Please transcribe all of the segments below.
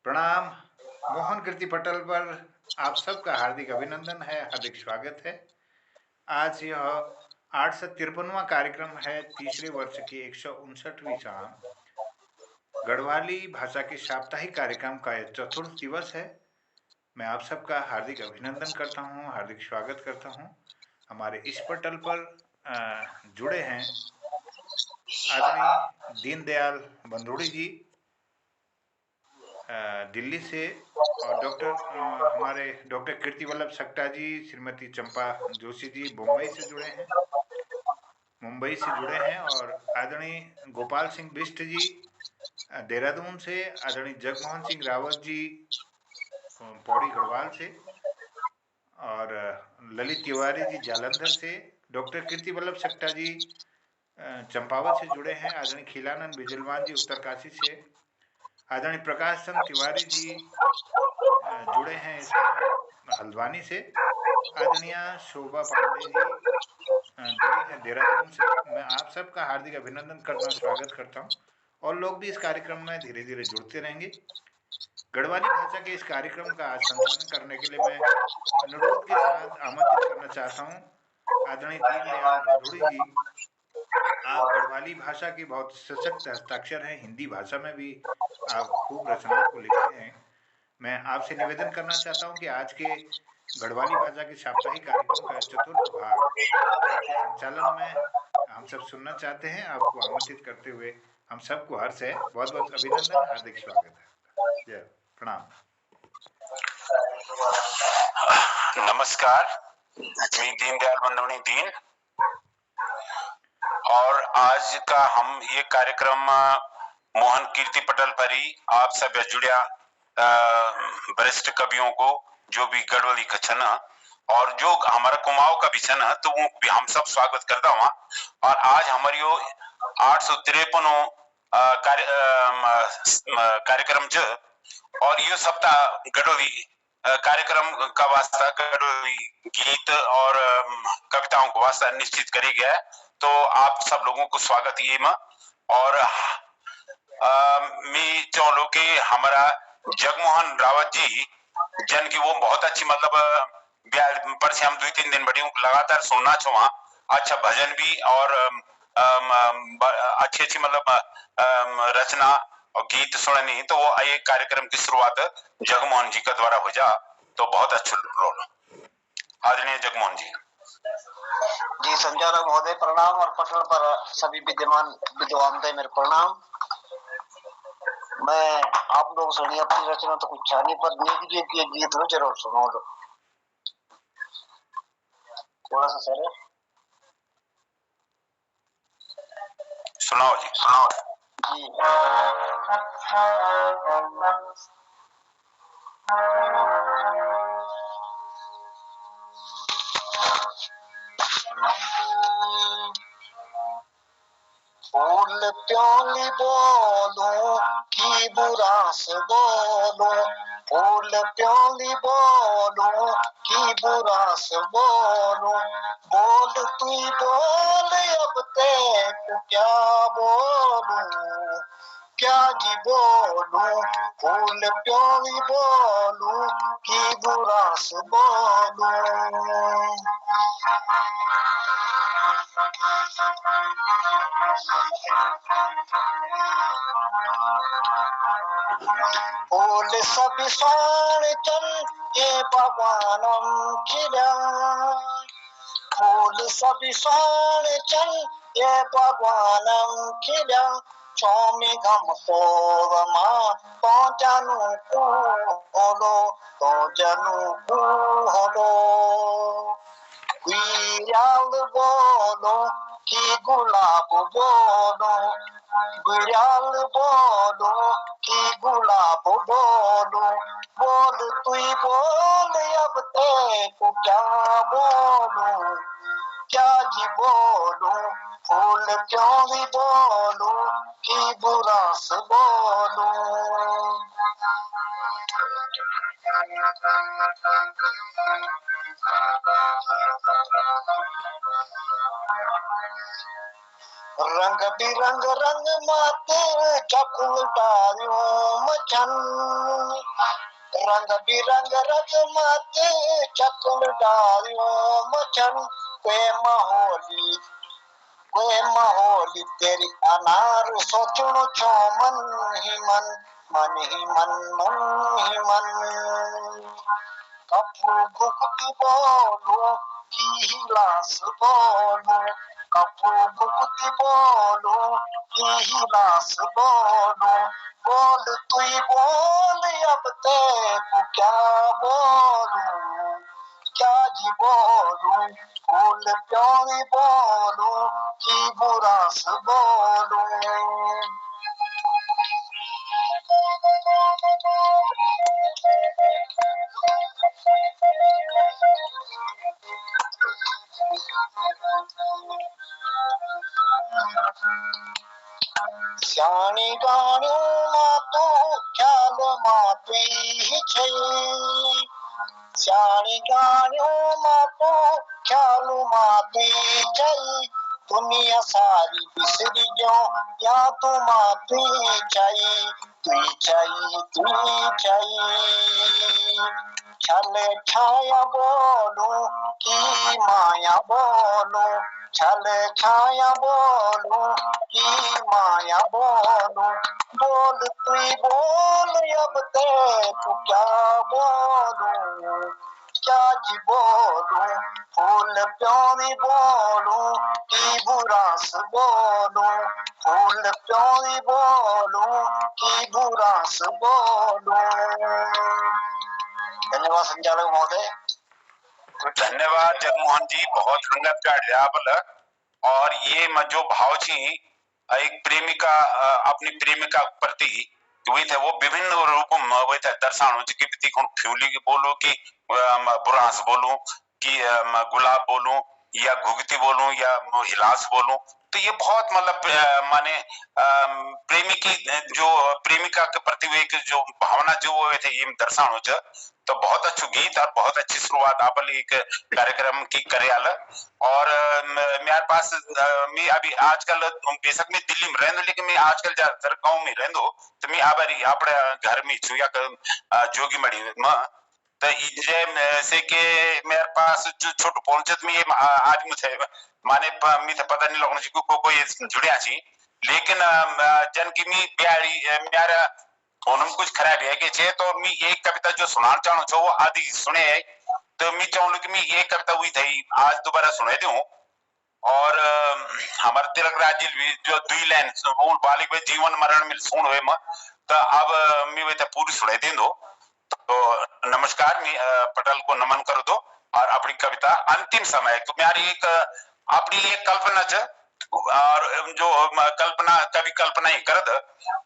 प्रणाम। मोहन कीर्ति पटल पर आप सबका हार्दिक अभिनंदन है, हार्दिक स्वागत है। आज यह 853वां कार्यक्रम है, तीसरे वर्ष की 159वीं शाम। गढ़वाली भाषा के साप्ताहिक कार्यक्रम का यह चतुर्थ दिवस है। मैं आप सबका हार्दिक अभिनंदन करता हूँ, हार्दिक स्वागत करता हूँ। हमारे इस पटल पर जुड़े हैं आदरणीय दीनदयाल बंदोड़ी जी दिल्ली से, और हमारे डॉक्टर कीर्ति वल्लभ सक्टा जी, श्रीमती चंपा जोशी जी मुंबई से जुड़े हैं, और आदरणीय गोपाल सिंह बिष्ट जी देहरादून से, आदरणीय जगमोहन सिंह रावत जी पौड़ी गढ़वाल से, और ललित तिवारी जी जालंधर से, डॉक्टर कीर्ति वल्लभ सक्टा जी चंपावत से जुड़े हैं, आदरणीय खिलानंद बिजलवान जी उत्तरकाशी से, आदरणीय प्रकाश चंद तिवारी जी जुड़े हैं इसमें हल्द्वानी से, आदरणीय शोभा पांडे जी जुड़ी हैं देहरादून से। मैं आप सबका हार्दिक अभिनंदन करता हूँ, स्वागत करता हूँ, और लोग भी इस कार्यक्रम में धीरे धीरे जुड़ते रहेंगे। गढ़वाली भाषा के इस कार्यक्रम का आज संचालन करने के लिए मैं अनुरोध के साथ आमंत्रित करना चाहता हूँ आदरणीय दीनदयाल बंदोड़ी जी। आप गढ़वाली भाषा के बहुत सशक्त हस्ताक्षर हैं, हिंदी भाषा में भी आप खूब रचनाओं को लिखते हैं। मैं आपसे निवेदन करना चाहता हूं कि आज के गढ़वाली भाषा के साप्ताहिक कार्यक्रम का चतुर्थ भाग आपके संचालन में हम सब सुनना चाहते हैं। आपको आमंत्रित करते हुए हम सबको हर्ष है। बहुत बहुत अभिनंदन, हार्दिक स्वागत है। जय प्रणाम। नमस्कार, मैं दीनदयाल बंदोड़ी दीन, और आज का हम ये कार्यक्रम मोहन कीर्ति पटल पर ही आप सब जुड़िया वरिष्ठ कवियों को जो भी गढ़वाली कछन और जो हमारा कुमाऊं का भी छन, तो वो भी हम सब स्वागत करता हुआ। और आज हमारी 853 कार्यक्रम च, और ये सप्ताह गढ़वाली कार्यक्रम का वास्ता गढ़वाली गीत और कविताओं का वास्ता निश्चित करे गया है। तो आप सब लोगों को स्वागत ये में। और मैं चाहूँ कि हमारा जगमोहन रावत जी जन की वो बहुत अच्छी मतलब पर से हम 2-3 दिन बड़ी लगातार सुनना चाहूँ। अच्छा भजन भी और अच्छी अच्छी मतलब रचना और गीत सुननी, तो वो ये कार्यक्रम की शुरुआत जगमोहन जी का द्वारा हो जा, तो बहुत अच्छा रोल। आदरणीय जगमोहन जी। जी संचालक महोदय प्रणाम, और पटल पर सभी विद्यमान विद्वान मेरे प्रणाम। मैं आप लोग सुनिए अपनी रचना तो कुछ छानी पर नेकी जी के गीत में जरूर सुनो लो थोड़ा सा सर। सुनाओ जी, सुनाओ जी। फूल प्याली बोलो की बुरास बोलो, फूल प्याली बोलो की बुरास बोलो, बोल तू बोल अब तक क्या बोलूं, क्या जी बोलूं, फूल प्याली बोलो की बुरास बोलूं। फूल सब साण चल ये भगवानम खिला, फूल सब साण चल ये भगवानम खिला, स्वामी घम सोवमा तो जानू होलो, तो जानू होलो, गुलाब बोलो कि गुलाब बोलो, गुलाब बोलो कि गुलाब बोलो, बोल तू बोल अब तेको क्या बोलूं, क्या जी बोलूं, फूल क्यों भी बोलूं कि बुरास बोलूं। रंग बिरंग रंग माते चकुल डालियों मचन रंग बिरंग रगमत चकुर डालियो मचन वे महोली तेरी अनार सोचणो छो मन ही मन मन ही मन कपू गुप्ती बोलो की हिलास बोलो कपू गुप्ती बोलो की हिलास बोलो बोल तू ही बोल अब ते को क्या बोलूं क्या जी बोलूं फूल प्यारी बोलूं की बुरास बोलूं श्याणी गाणो मातो ख्याल माती छै श्याणी गाणो मातो ख्याल माती छै दुनिया सारी बिसरी जो या तो माती चाहिए छले छाया बोलो की माया बोलो छले छाया बोलो की माया बोलो बोल तू बोल अब ते तू क्या बोलूं क्या जी बोलूं फूल प्यारी बोलूं की बुरास बोलूं फूल प्यारी बोलूं की बुरास बोलूं धन्यवाद संचालक महोदय धन्यवाद जगमोहन जी, बहुत रंगत का एग्जाम्पल। और ये जो भाव छी एक प्रेमिका अपनी प्रेमिका प्रति हुई थे वो विभिन्न रूपों में हुई थे दर्शानो कि फ्यूली बोलूं कि बुरांस बोलूं कि गुलाब बोलूं या घुगती बोलूं या हिलास बोलूं, तो ये बहुत मतलब माने प्रेमी की जो प्रेमिका के प्रति एक जो भावना जो हुए थे ये दर्शानो च। तो बहुत अच्छु गीत और बहुत अच्छी शुरुआत आप एक कार्यक्रम की करेल। और मेरे पास मैं अभी आजकल बेशक मैं दिल्ली में रहूं लेकिन मैं आजकल ज्यादातर गांव में रहूं, तो मैं आबारी अपने घर में छू या जोगी मड़ी में तो जे से के मेरे पास जो छोटो पहुंचत में आज मुझे माने मुझे पता नहीं लगना चाहिए को कोई जुड़िया छी, लेकिन जन की मी प्यारी मेरा उन्होंने कुछ खराब है कि छे तो मैं एक कविता जो सुनाना चाहूँ छो वो आदि सुने है, तो मैं चाहूँ कि मैं ये कविता हुई थी आज दोबारा सुने दूं। और हमारे तिलक राज जी जो दुई लाइन वो बालिक में जीवन मरण में सुन हुए में, तो अब मैं वही पूरी सुने दी दो। तो नमस्कार, मैं पटेल को नमन कर दो और अपनी कविता अंतिम समय तो मेरी एक अपनी एक कल्पना च और जो कल्पना कभी कल्पना ही कर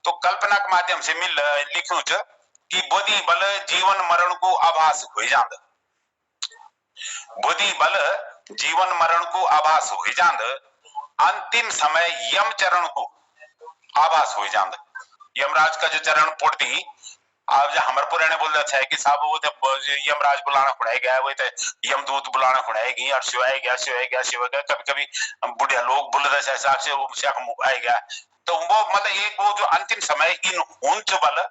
तो कल्पना के माध्यम से मिल लिखूं च कि बोधी बल जीवन मरण को आभास हो जांद, बोधी बल जीवन मरण को आभास हो जांद, अंतिम समय यम चरण को आभास हो जांद। यमराज का जो चरण पड़ती आज हमारे पुराने बोल रहा है कि साहब वो यमराज बुलाना पड़ेगा, वो यमदूत बुलाना पड़ेगी और शिव आएगा कभी कभी बुढ़िया लोग बोल रहे साहब आएगा। तो वो मतलब एक वो जो अंतिम समय इन ऊंच बल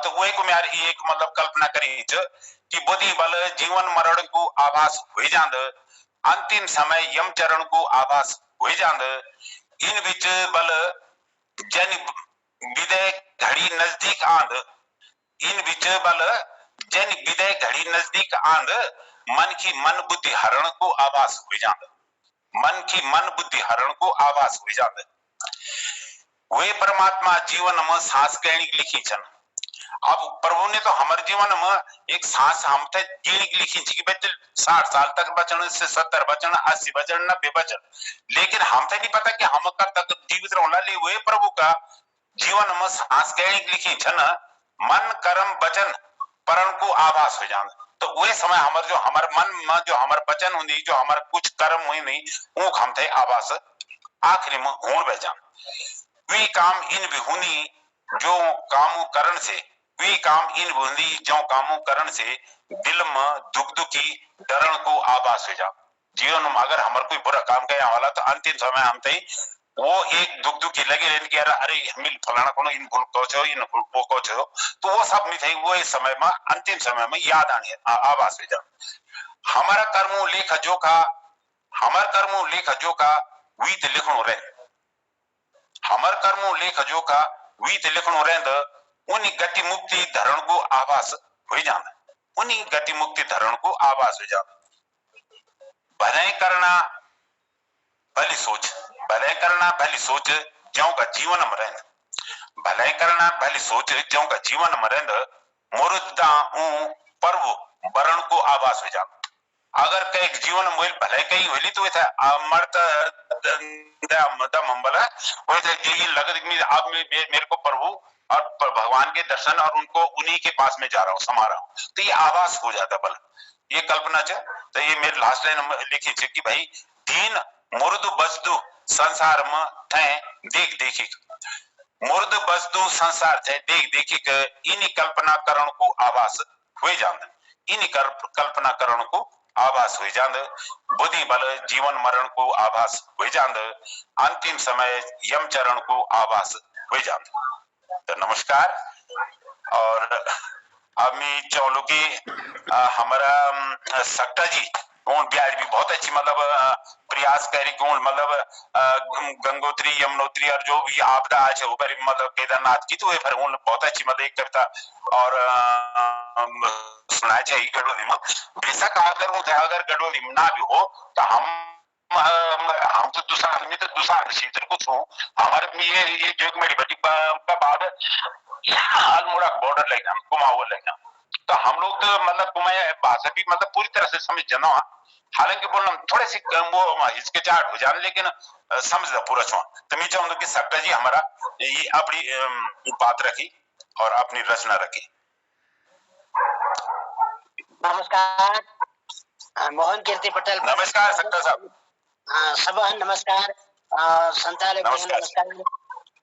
तो वो एक मेरी एक मतलब कल्पना करी कि बोधी बल जीवन मरण को आभास हो जांद, अंतिम समय यम चरण को आभास हो जांद, इन विच बल जन विदय घड़ी नजदीक आंद, इन विच बल जन विदय घड़ी नजदीक आंद, मन की मन बुद्धि हरण को आभास हो जांद, मन की मन बुद्धि हरण को आभास हो जांद। वे परमात्मा जीवन में सांस गहनी लिखी छन। अब प्रभु ने तो हमारे जीवन में एक सांस हम थे जीने की लिखी थी कि 60 साल तक बचन से 70 बचन 80 बचन 90 बचन, लेकिन हम थे नहीं पता कि हम कब तक जीवित रहना। ले वे प्रभु का जीवन में सांस गहनी की लिखी छन, मन कर्म वचन परण को आभास हो जान। तो वे समय हमारे जो हमारे मन में जो हमारे वचन हुई जो हमारे कुछ कर्म हुई नहीं वो हम थे आभास आखिरी में होड़ बह जान। वे काम इन विहुनी जो कामों करण से, वे काम इन विहुनी जो कामों करण से दिल में दुख दुखी डरण को आभास हो जा। जीवन में अगर हमारे कोई बुरा काम किया वाला तो अंतिम समय हम थे वो एक दुख दुखी लगे रहने कि अरे हमिल फलाना कोनो इन भूल को छो इन भूल को छो, तो वो सब में थे वो इस समय में अंतिम समय में याद आने आवाज में जा हमारा कर्मों लेख जोखा हमार कर्मों लेख जोखा वीत लिखणो रहे हमार कर्मों लेख जोखा वीत लिखणो रहे उन्हीं गति मुक्ति धरण को आभास हो जाना उन्हीं गति मुक्ति धरण को आभास हो जाना भले करना भली सोच भले करना भली सोच ज्यों का जीवन में रहना भले करना भली सोच ज्यों का जीवन में रहना मुर्दा पर्व वरण को आभास हो जाना अगर कई जीवन में भले कहीं होली तो था मर्द दम हमला वो ये लग अब मेरे को प्रभु और भगवान के दर्शन और उनको उन्हीं के पास में जा रहा हूँ समा रहा हूँ तो ये आभास हो जाता बल ये कल्पना च तो ये मेरे लास्ट लाइन लिखी थी कि भाई दीन मुर्द वस्तु संसार में थे देख देखी मुर्द वस्तु संसार थे देख देखी इन्हीं कल्पना करण को आभास हुए जान इन्हीं कल्पना करण को आभास हुई जांद बुद्धि बल जीवन मरण को आभास हुई जांद अंतिम समय यम चरण को आभास हुई जांद तो नमस्कार और अमी चौलो की हमारा सक्टा जी उन ब्याज भी बहुत अच्छी मतलब प्रयास करी कौन मतलब गंगोत्री यमुनोत्री और जो भी आपदा आज ऊपर मतलब केदारनाथ की तो ये फिर उन बहुत अच्छी मतलब एक कविता और सुनाया चाहिए गढ़वाली में बेशक अगर गढ़वाली में ना भी हो तो हम तो दूसरा क्षेत्र को छू हमारे में ये जो मेरी बेटी का बाद अल्मोड़ा बॉर्डर लग जाए कुमाऊं लग जाए तो हम लोग तो मतलब कुमाऊं भाषा भी मतलब पूरी तरह से समझ जाना हालांकि बोलना थोड़े सी वो हिचकिचाहट हो जाने लेकिन समझदा पूरा छुआ तो मैं चाहूंगा कि सक्टा जी हमारा ये अपनी बात रखी और अपनी रचना रखी। नमस्कार मोहन कीर्ति पटेल। नमस्कार सक्टा साहब। सब नमस्कार संचालक नमस्कार।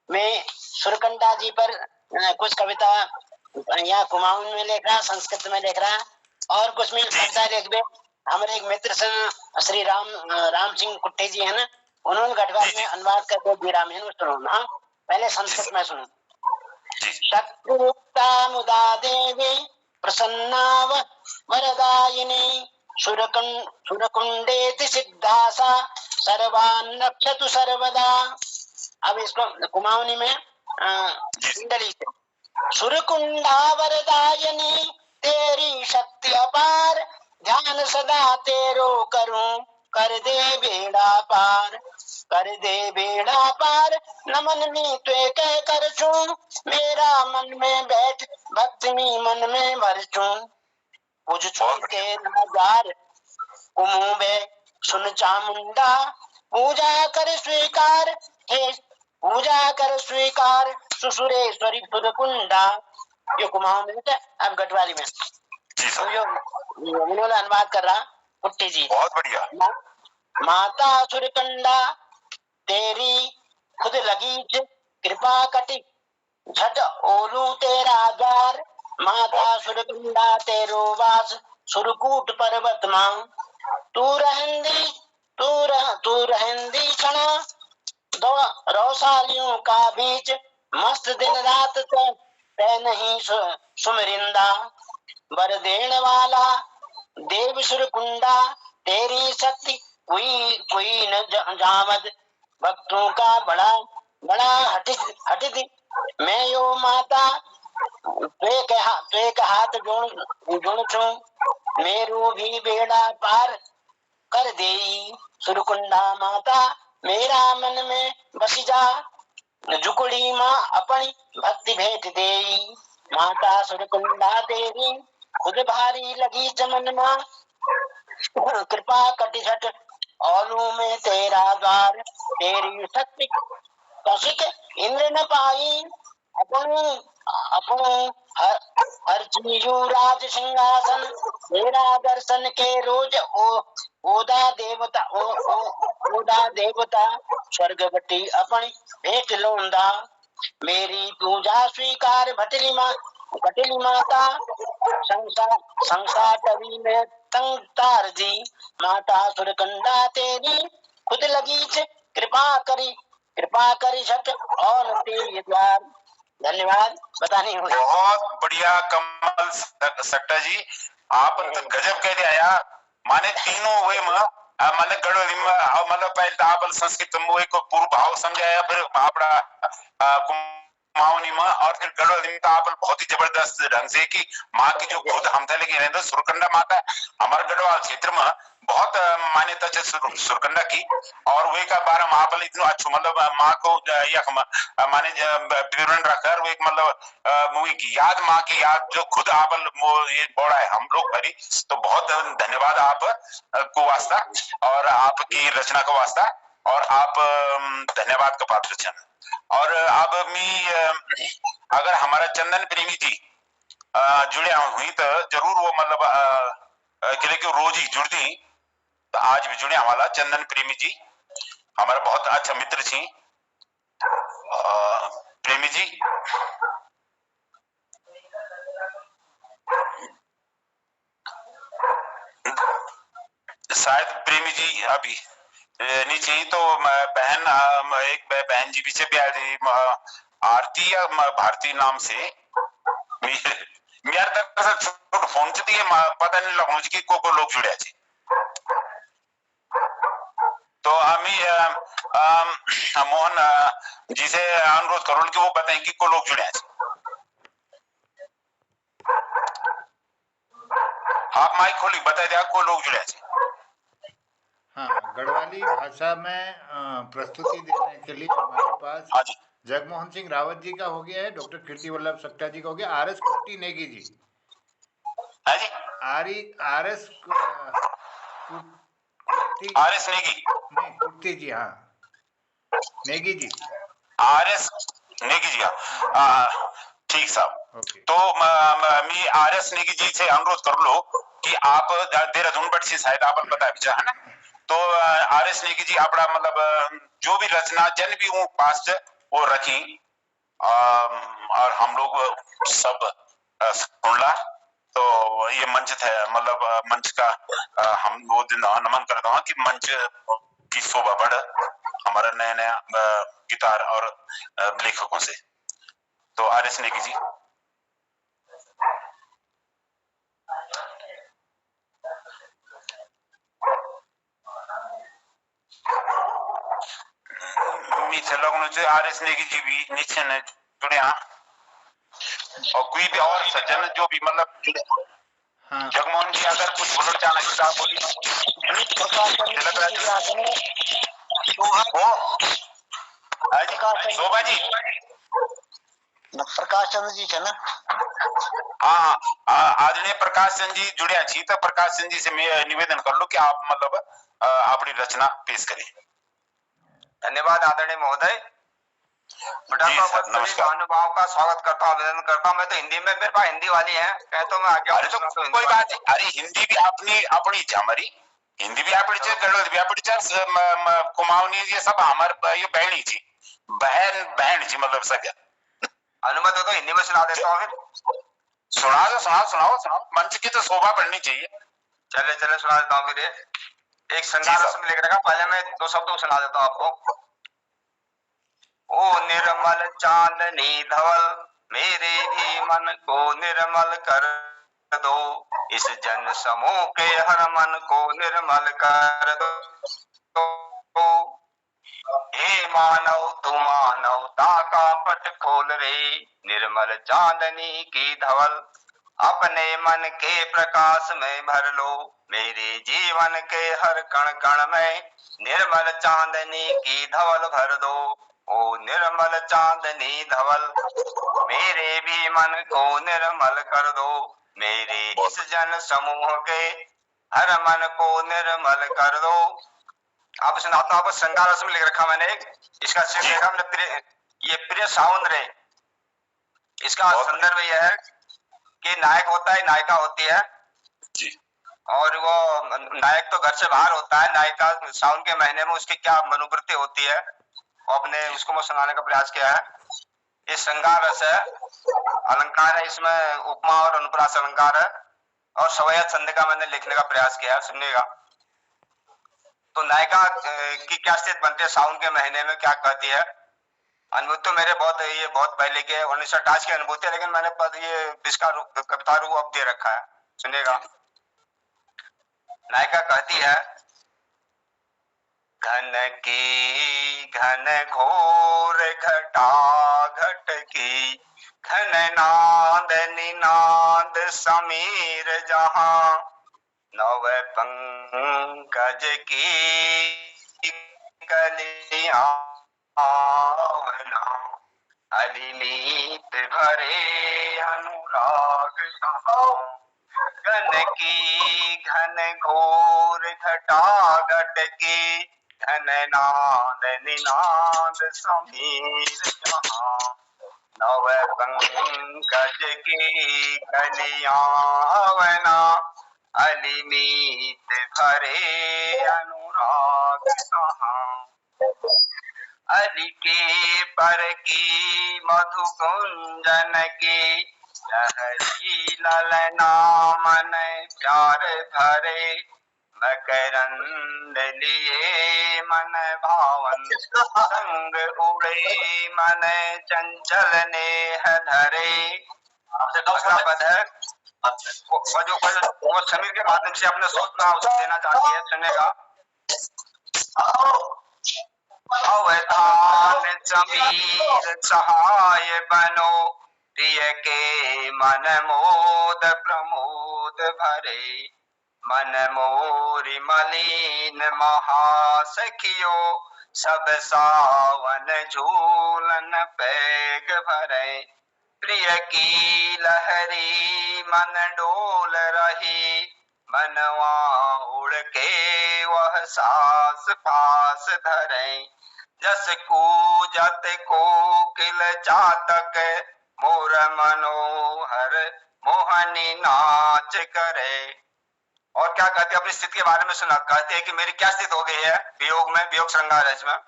मैं सुरकंडा जी पर कुछ कविता यहाँ कुमाऊं में लिख रहा संस्कृत में लिख रहा और कुछ में कविता लिख दे हमारे एक मित्र श्री राम सिंह कुट्टे जी है ना उन्होंने गढ़वाल में अनुवाद कर दो बीरा में सुनो ना पहले संस्कृत में सुनो। शक्तियुक्ता मुदा देवी प्रसन्नाव वरदायिनी सुरकुंडेति सिद्धासा सर्वान् रक्षतु सर्वदा। अब इसको कुमाऊनी में कुंडली से सुरकुंडा वरदायिनी तेरी शक्ति अपार ध्यान सदा तेरो करूं कर दे बेड़ा पार नमन में त्वे कह कर छूं मेरा मन में बैठ भक्ति में मन में भर छूं पूज छूं के नजार कुमुबे सुन चामुंडा पूजा कर स्वीकार सुसुरेश्वरी सुरकुंडा। यो कुमाऊं में अब गढ़वाली में तो यो उन्होंने अनुवाद कर रहा कुट्टी जी। बहुत बढ़िया। माता सुरकंडा तेरी खुद लगी कृपा कटी झट ओलू तेरा द्वार माता सुरकंडा तेरो वास सुरकूट पर्वत मां तू रहंदी क्षणा दो रौसालियों का बीच मस्त दिन रात तय नहीं सुमरिंदा वर देने वाला देव सुरकुंडा तेरी शक्ति कोई न जामद भक्तों का बड़ा हटित मैं यो माता त्वे हाथ जोड़ छू मेरो भी बेड़ा पार कर देई सुरकुंडा माता मेरा मन में बसी जा जुकड़ी माँ अपनी भक्ति भेंट देई माता सुरकुंडा तेरी खुद भारी लगी चमन माँ कृपा कटिझट औलू में तेरा द्वार तेरी शक्ति कौशिक इंद्र न पाई अपनू हर चीजू राज सिंहासन तेरा दर्शन के रोज ओदा देवता स्वर्गवती अपनी भेंट लोंदा मेरी पूजा स्वीकार भटली माता संसार टवी में तंग तार जी माता सुरकंडा तेरी खुद लगी कृपा करी कृपा करी छठ और ते द्वार। धन्यवाद। पता नहीं हो बहुत बढ़िया कमल सट्टा जी, आप तो गजब कह दिया यार। माने तीनों वे मतलब गढ़वाली में मतलब पहले तो आप संस्कृत में एक पूर्व भाव समझाया, फिर आपड़ा कुमाऊनी में, और फिर गढ़वाली में तो आप बहुत ही जबरदस्त ढंग से कि माँ की जो खुद हम थे लेकिन रहते सुरकंडा माता हमारे गढ़वाल क्षेत्र में बहुत मान्यता है सुरकंडा की। और वे का बारे में आप इतना अच्छा मतलब माँ को यख माने विवरण रखकर वो एक मतलब मूवी की याद, माँ की याद जो खुद आप ये बोला है हम लोग भरी। तो बहुत धन्यवाद आप को वास्ता और आपकी रचना को वास्ता, और आप धन्यवाद का पात्र छन। और अब मी अगर हमारा चंदन प्रेमी जी जुड़े हुई तो जरूर वो मतलब के लिए रोज ही जुड़ती, तो आज भी जुड़े हमारा चंदन प्रेमी जी हमारा बहुत अच्छा मित्र छी। प्रेमी जी शायद प्रेमी जी अभी नीचे, तो बहन एक बहन जी पीछे भी आ रही आरती या भारती नाम से मेरे दरअसल फोन से दिए पता नहीं लगना कि को लोग जुड़े थे। तो हमें मोहन जी से अनुरोध करो कि वो बताएं कि को लोग जुड़े थे। आप माइक खोली बता दिया को लोग जुड़े थे। हाँ, गढ़वाली भाषा में प्रस्तुति देने के लिए हमारे पास हाँ जी, जगमोहन सिंह रावत जी का हो गया है, डॉक्टर कीर्ति वल्लभ सक्टा जी का हो गया, आर.एस. कुट्टी नेगी जी, हाँ जी, आर.एस. कुट्टी आर.एस. नेगी नहीं कुट्टी जी, हाँ नेगी जी, आर.एस. नेगी जी, हाँ ठीक साहब। ओके। तो मैं आर.एस. नेगी जी से अनुरोध कर लो कि आप देहरादून बट से शायद आप बता विचार है ना। तो आर.एस. नेगी जी अपना मतलब जो भी रचना जन भी वो पास वो रखी और हम लोग सब सुनला। तो ये मंच थे मतलब मंच का हम वो दिन नमन करता हूँ कि मंच की शोभा बढ़ हमारा नया नया गिटार और लेखकों से। तो आर.एस. नेगी जी मीठे लोगों से आर.एस. नेगी जी भी नीचे ने जुड़े हैं, और कोई भी और सज्जन जो भी मतलब जुड़े। हाँ जगमोहन जी अगर कुछ बोलना चाहना है तो आप बोलिए। लग रहा है शोभा जी प्रकाश चंद्र जी थे ना। हाँ आदरणीय प्रकाश चंद जी जुड़िया छी, तो प्रकाश चंद जी से मैं निवेदन कर लो कि आप मतलब अपनी रचना पेश करें। धन्यवाद आदरणीय महोदय। महानुभाव का स्वागत करता हूँ, अभिनंदन करता हूँ। मैं तो हिंदी में, मेरे पास हिंदी वाली है, कह तो मैं आगे। अरे तो कोई बात नहीं, अरे हिंदी भी अपनी हमारी हिंदी भी अपनी गढ़वाली भी अपनी कुमाऊनी ये सब हमारे ये बहनी थी, बहन जी मतलब सके। अनुमति हो तो हिंदी में सुना देता हूँ फिर। सुनाओ मंच की तो शोभा बढ़नी चाहिए। चले सुना देता हूँ फिर। एक संगार रस्म लिख रखा, पहले मैं दो शब्दों सुना देता हूँ आपको। ओ निर्मल चांदनी धवल, मेरे भी मन को निर्मल कर दो, इस जन समूह के हर मन को निर्मल कर दो। हे मानव तू मानवता का पट खोल रे, निर्मल चांदनी की धवल अपने मन के प्रकाश में भर लो, मेरे जीवन के हर कण कण में निर्मल चांदनी की धवल भर दो। ओ निर्मल चांदनी धवल, मेरे भी मन को निर्मल कर दो, मेरे इस जन समूह के हर मन को निर्मल कर दो। आप सुनाता हूँ, श्रृंगार रस में लिख रखा मैंने एक, इसका शीर्षक है प्रिय, ये प्रिय साउंड रे। इसका संदर्भ यह है कि नायक होता है, नायिका होती है, और वो नायक तो घर से बाहर होता है, नायिका साउन के महीने में उसकी क्या मनोवृत्ति होती है अपने उसको मैं सुनाने का प्रयास किया है। ये श्रृंगार रस है, अलंकार है, इसमें उपमा और अनुप्रास अलंकार है, और सवयत संधि का मैंने लिखने का प्रयास किया है। सुनिएगा। तो नायिका की क्या स्थिति बनती है सावन के महीने में, क्या कहती है? अनुभूति तो मेरे बहुत पहले के 1928 की अनुभूति है, लेकिन मैंने ये इसका कविता रूप अब दे रखा है, सुनिएगा। नायिका कहती है, घन की घन घोर घटा घट की, घन नाद निनाद समीर जहां, नव पंकज की कलियां अलिनीत भरे अनुराग कहाँ, घन की घन घोर घटा घट की, घन नाद निनाद समीर जहां, नव पंकज की कलियावना, अलिनीत भरे अनुराग कहाँ, अली के पर की मधु गुंजन की, लहरी ललना मन प्यार भरे, मकरंद लिए मन भावन, संग उड़े मन चंचल नेह धरे। अगला पद है वो समीर के माध्यम से अपने सूचना उसे देना चाहती है, सुनेगा। अवधान समीर सहाय बनो, प्रिय के मन मोद प्रमोद भरे, मन मोरी मलिन महासखियो, सब सावन झूलन पैग भरे, प्रिय की लहरी मन डोल रही, मनवा उड़ के वह सास पास धरे, जस कूजत कोकिल चातक, मोर मनोहर मोहनी नाच करे। और क्या कहते हैं अपनी स्थिति के बारे में सुना, कहते हैं कि मेरी क्या स्थिति हो गई है वियोग में, वियोग श्रृंगार रस में।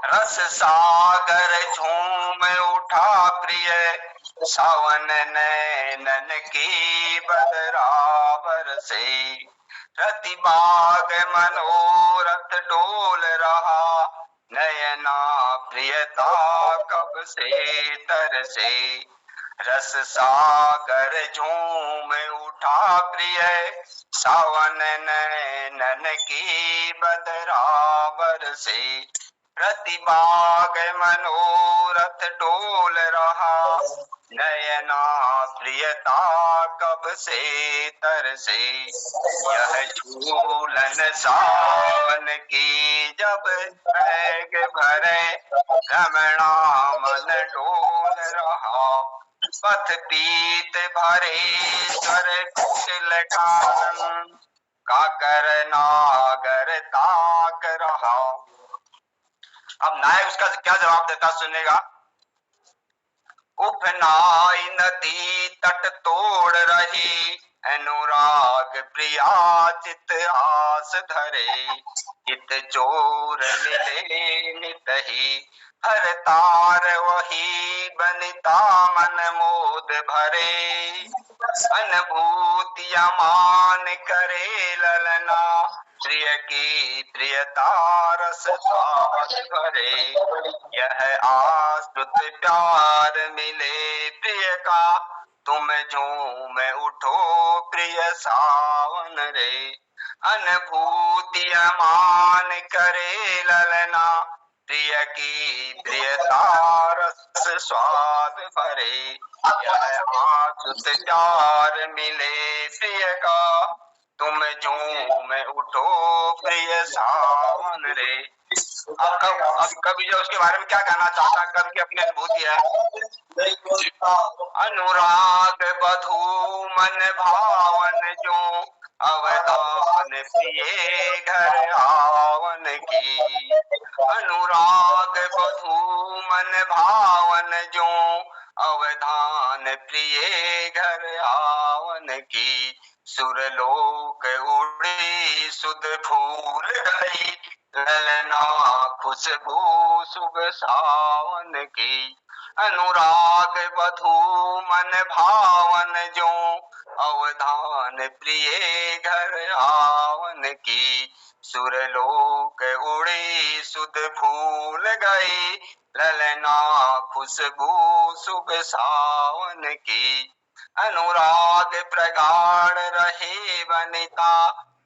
रस सागर झूम उठा प्रिय, सावन नैनन की बदराबर से, रति बाग मनोरथ डोल रहा, नयना प्रियता कब से तरसे, रस सागर झूम उठा प्रिय, सावन नैनन की बदराबर से, प्रतिबाग मनोरथ डोल रहा, नयना प्रियता कब से तरसे, यह झूलन सावन की जब पैग भरे, रमणा मन डोल रहा, पथ पीत भरे स्वर कुटिल कानन, काकर नागर ताक रहा। अब नायक उसका क्या जवाब देता सुनेगा। उपनाई नदी तट तोड़ रही, अनुराग प्रिया चित आस धरे, चित चोर मिले नितही, हर तार वही बनिता मन मोद भरे, अनुभूतियां मान करे ललना, प्रिय की प्रियता रस स्वाद भरे, यह आश्रित प्यार मिले प्रिय का, तुम झूम उठो प्रिय सावन रे, अनुभूतियां मान करे ललना, प्रिय की प्रियता रस स्वाद भरे, यह आश्रित प्यार मिले प्रिय का, तुम झूम उठो प्रिय सावन रे। अब कवि जो उसके बारे में क्या कहना चाहता है, कवि की अपनी अनुभूति है। अनुराग बधू मन भावन जो, अवधान प्रिय घर आवन की, अनुराग बधू मन भावन जो, अवधान प्रिय घर आवन की, सुरलोक उड़ी सुध फूल गई, ललना खुशबू सुख सावन की, अनुराग बधू मन भावन जो, अवधान प्रिय घर आवन की, सुरलोक उड़े सुध भूल गए, ललना खुशबू सुख सावन की। अनुराग प्रगाढ़ रहे वनिता,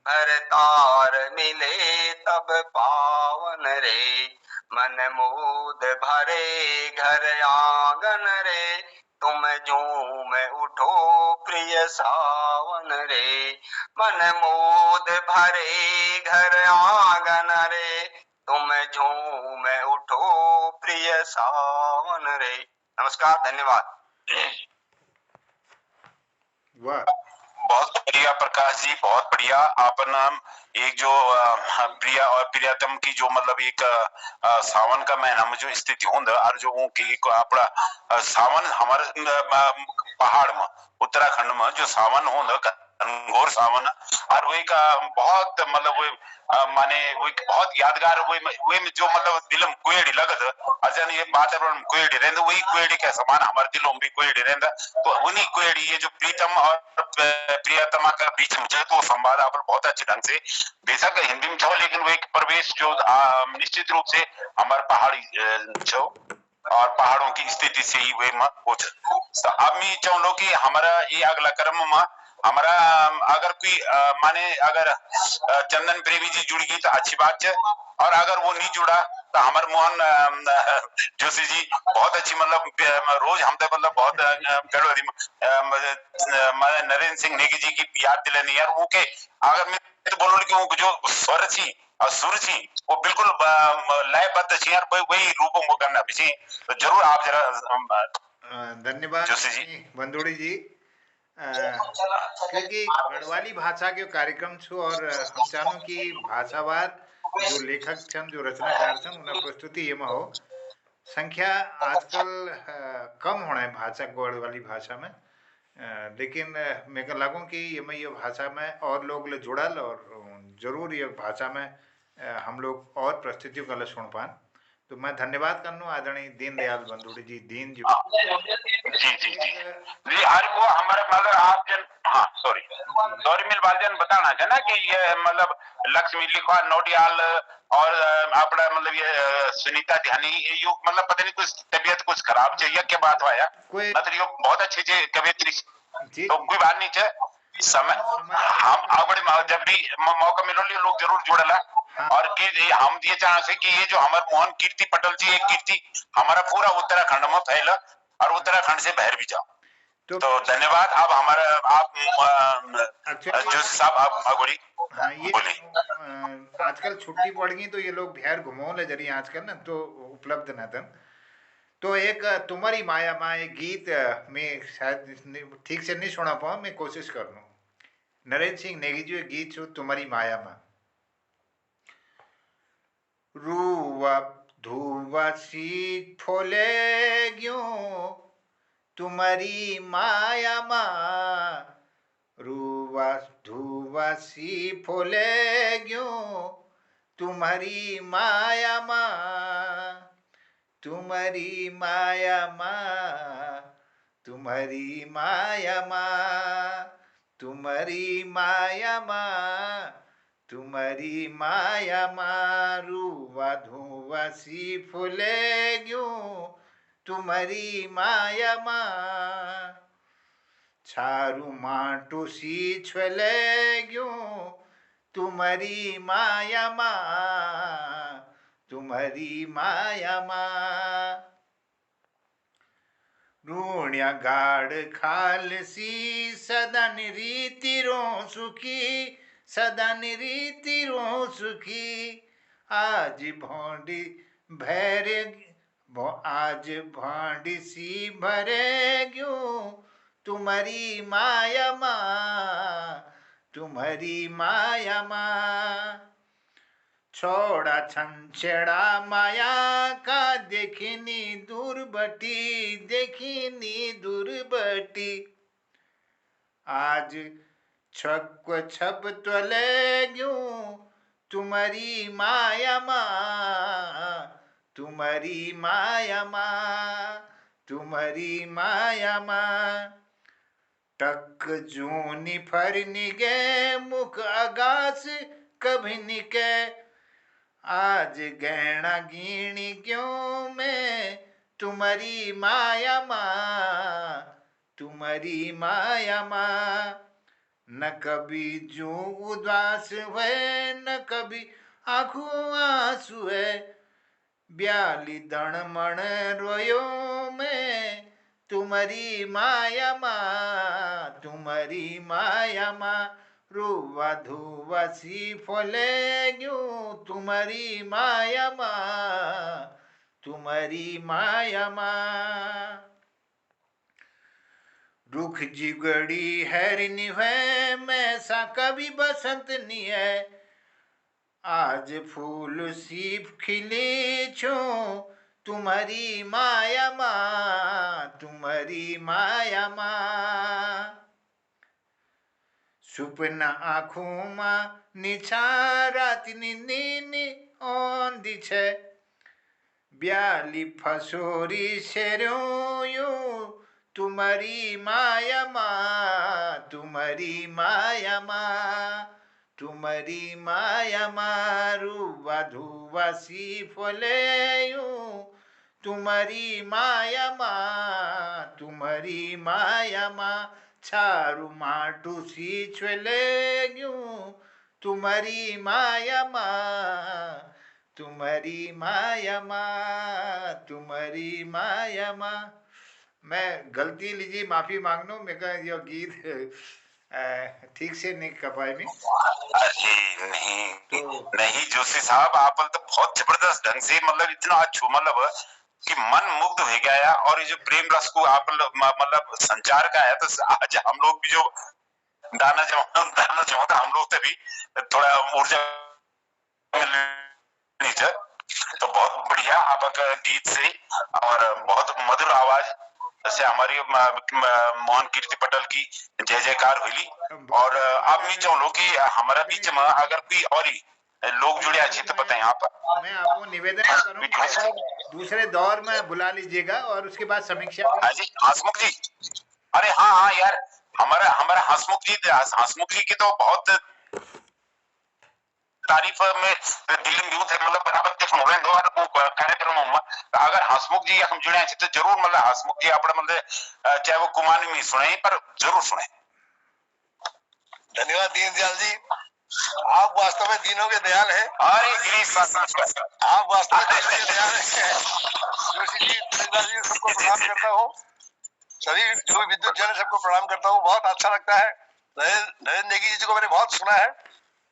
भरतार मिले तब पावन रे। मन मोद भरे घर आंगन रे, तुम झूम उठो प्रिय सावन रे। मन मोद भरे घर आंगन रे, तुम झूम उठो प्रिय सावन रे। नमस्कार, धन्यवाद। वाह, बहुत बढ़िया प्रकाश जी, बहुत बढ़िया। आपन एक जो प्रिया और प्रियतम की जो मतलब एक सावन का महीना में जो स्थिति होंद और जो एक अपना सावन हमारे पहाड़ में उत्तराखंड में जो सावन होंद घनघोर सावन, और वो एक बहुत मतलब वो माने वो एक बहुत यादगार वो में जो मतलब दिल में कोयड़ी लगत अजन ये वातावरण कोयड़ी रहंद, वही कोयड़ी के समान हमारे दिलों में भी कोयड़ी रहंद। तो उन्हीं कोयड़ी ये जो प्रीतम और प्रियतमा का बीच में जो तो संवाद आप बहुत अच्छे ढंग से बेशक हिंदी में छो, लेकिन वो एक प्रवेश जो निश्चित रूप से हमारे पहाड़ी छो और पहाड़ों की स्थिति से ही वे हो। तो अब मैं चाहूँ कि हमारा ये अगला क्रम में हमारा अगर कोई माने अगर चंदन प्रेमी जी जुड़ गई तो अच्छी बात है, और अगर वो नहीं जुड़ा तो हमारे मोहन जोशी जी बहुत अच्छी मतलब रोज हम मतलब बहुत गड़बड़ी नरेंद्र सिंह नेगी जी की याद दिलानी यार वो के अगर मैं तो बोलूँ कि वो जो स्वर थी और सुर थी वो बिल्कुल लयबद्ध थी यार, वही रूपों को करना भी। तो जरूर आप जरा धन्यवाद जोशी जी बंदोड़ी जी। क्योंकि गढ़वाली भाषा के कार्यक्रम छो और हम चाहूँ कि भाषावार जो लेखक छन जो रचनाकार छन उन्हें प्रस्तुति ये में हो संख्या आजकल कम होना है भाषा गढ़वाली भाषा में, लेकिन मेरे को लागू कि ये भाषा में और लोग ले जुड़ल और जरूर ये भाषा में हम लोग और प्रस्तुतियों का सुन पान। तो मैं धन्यवाद करना आदरणीय दीनदयाल बंदोड़ी जी दीन जी। जी जी जी हर वो हमारे मगर आप जन हाँ सॉरी मिल जन बताना है ना कि ये मतलब लक्ष्मी लिखवा नोटियाल और अपना मतलब ये सुनीता ध्यानी यो मतलब पता नहीं कुछ तबीयत कुछ खराब चाहिए क्या बात हुआ कोई मतलब यो बहुत अच्छी चीज कवियत्री तो कोई बात नहीं है समय हम आगे जब भी मौका मिलो लोग जरूर जुड़ला। और कि हम ये चाहे से कि ये जो हमारे मोहन कीर्ति पटेल जी एक कीर्ति हमारा पूरा उत्तराखंड में फैला और उत्तराखंड से बाहर भी जाओ। तो धन्यवाद। अब हमारा आप जो साहब आप अगोड़ी हाँ ये आजकल छुट्टी पड़ गई तो ये लोग बिहार घुमाओ ले जरिए आजकल ना तो उपलब्ध न था। तो एक तुम्हारी माया माँ एक गीत में शायद ठीक से नहीं सुना पाऊँ, मैं कोशिश कर लूँ। नरेंद्र सिंह नेगी जी गीत छो तुम्हारी माया माँ। रूवा धुवा सी फोले ग्यों तुम्हारी माया माँ, रूवा धुवा सी फोले ग्यों तुम्हारी माया माँ, तुम्हारी माया माँ, तुम्हारी माया माँ, तुम्हारी माया माँ, तुम्हारी माया माँ, रूवा धुवा सी फूले ग्यों तुम्हारी माया माँ, छारू माटू सी छले ग्यों तुम्हारी माया माँ, तुम्हारी माया माँ, रूण्या गाढ़ खाल सी सदन रीति रो सुखी, सदन रीति रो सुखी, आज भोंडी भैरे आज भांडी सी भरे ग्यों तुम्हारी माया माँ, तुम्हारी माया माँ, छोड़ा छंछेड़ा माया का देखनी दुर्बटी, देखनी दुर्बटी, आज छक छप तले ग्यों तुम्हारी माया माँ, तुम्हारी माया माँ, तुम्हारी माया माँ, टक जूनी फरनी गे मुख आगास कभी निके, आज गहना गीणी क्यों मैं, तुम्हारी माया माँ, तुम्हारी माया माँ। न कभी जो उदास है, न कभी आंखों आंसू है, ब्याली दण मण रोयो मैं, तुम्हारी माया माँ, तुम्हारी माया माँ। रुवा धुवा सी फले यूं, तुम्हारी माया माँ, तुम्हारी माया माँ। रुख जिगड़ी हैरनी है, मैं सा कभी बसंत नी है, आज फूल सी खिली छो, तुम्हारी माया माँ, तुम्हारी माया माँ। सुपना आँखों माँ निछाराती नी ओंदी छे, ब्याली फसोरी शेरोयो, तुम्हारी माया माँ, तुम्हारी माया माँ, तुम्हारी माया माँ। रुवा धुवा सी फलेयो, तुम्हारी माया माँ, तुम्हारी माया माँ। छारू माटू सी छलेग्यू, तुम्हारी माया माँ, तुम्हारी माया माँ, तुम्हारी माया माँ। मैं गलती लीजिए, माफी मांगनो, मेरा ये गीत ठीक से नहीं कर पाए मैं। अरे नहीं तो नहीं जोशी साहब, आप तो बहुत जबरदस्त ढंग से, मतलब इतना अच्छो, मतलब कि मन मुग्ध हो गया। और ये जो प्रेम रस को आप मतलब संचार का है, तो आज हम लोग भी जो दाना जमा था, हम लोग से भी थोड़ा ऊर्जा मिलनी चाहिए। तो बहुत बढ़िया आपका गीत से, और बहुत मधुर आवाज से हमारी मोहन कीर्ति पटेल की जय जयकार हुई। और आप भी चाहो कि हमारा बीच में अगर कोई और ही लोग जुड़े अच्छे तो बताएं आप। मैं आपको निवेदन करूं, दूसरे दौर में बुला लीजिएगा और उसके बाद समीक्षा। हाँ जी हंसमुख जी, अरे हाँ हाँ यार, हमारा हमारा हंसमुख जी की तो बहुत तारीफ में दिल यूथ है, मतलब बराबर देख रहे हैं और वो कार्यक्रमों में अगर हंसमुख जी हम जुड़े हैं तो जरूर, मतलब हंसमुख जी अपने मतलब चाहे वो कुमार में सुने पर जरूर सुने। धन्यवाद दीनदयाल जी, आप वास्तव में दीनों के दयाल हैं। अरे गिरीश आप वास्तव में दीनों के दयाल हैं। जोशी जी, दीनदयाल जी सबको प्रणाम करता हूँ, सभी जो भी विद्युत जन सबको प्रणाम करता हूँ। बहुत अच्छा लगता है। नरेंद्र नेगी जी को मैंने बहुत सुना है,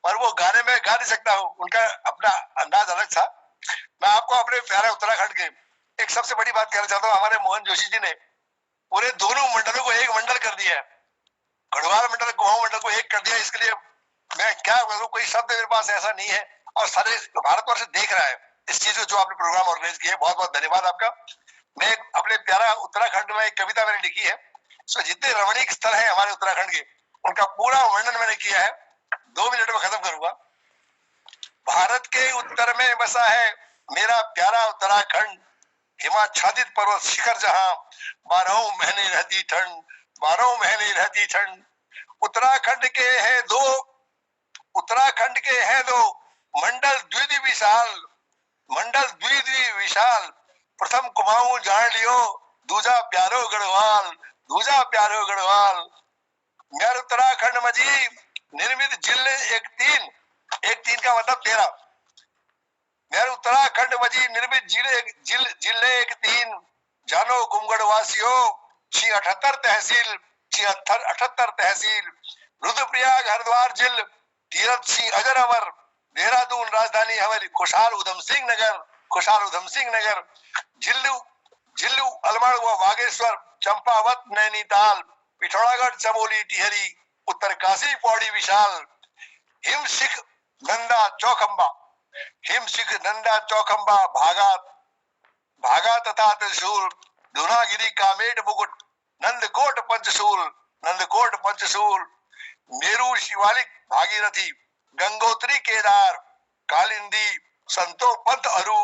पर वो गाने में गा नहीं सकता हूँ, उनका अपना अंदाज अलग था। मैं आपको अपने प्यारे उत्तराखंड के एक सबसे बड़ी बात कहना चाहता हूँ। हमारे मोहन जोशी जी ने पूरे दोनों मंडलों को एक मंडल कर दिया है, गढ़वाल मंडल कुमाऊं मंडल को एक कर दिया। इसके लिए मैं क्या करूं, कोई शब्द मेरे पास ऐसा नहीं है। और सारे भारतवर्ष देख रहा है इस चीज को, जो आपने प्रोग्राम ऑर्गेनाइज किया है। बहुत बहुत धन्यवाद आपका। मैं अपने प्यारा उत्तराखंड में एक कविता मैंने लिखी है, इसमें जितने रमणीक स्थल है हमारे उत्तराखंड के, उनका पूरा वर्णन मैंने किया है। 2 मिनट में खत्म करूंगा। भारत के उत्तर में बसा है मेरा प्यारा उत्तराखंड, हिमाच्छादित पर्वत शिखर जहां 12 महीने रहती ठंड, 12 महीने रहती ठंड। उत्तराखंड के हैं दो मंडल द्विदि विशाल, मंडल द्विदि विशाल। प्रथम कुमाऊं जान लियो, दूजा प्यारो गढ़वाल, दूजा प्यारो गढ़वाल। मेरे उत्तराखंड में जी निर्मित जिले एक तीन का मतलब 13। मेरे उत्तराखंड में जी निर्मित जिले एक 3, जानो कुमगढ़ वासियों 78 तहसील, 78 तहसील। रुद्रप्रयाग हरिद्वार जिल, तीरथ सिंह अजर अमर, देहरादून राजधानी हमारी, खुशहाल उधम सिंह नगर, जिल्लू अलमड़ व बागेश्वर, चंपावत नैनीताल, पिथौरागढ़ चमोली टिहरी, उत्तरकाशी पौड़ी विशाल। हिम सिख नंदा चौखंबा, भागा तथा त्रिशूल, धुनागिरी कामेट मुकुट, नंदकोट पंचशूल। मेरू शिवालिक भागीरथी, गंगोत्री केदार, कालिंदी, संतो पंथ अरु,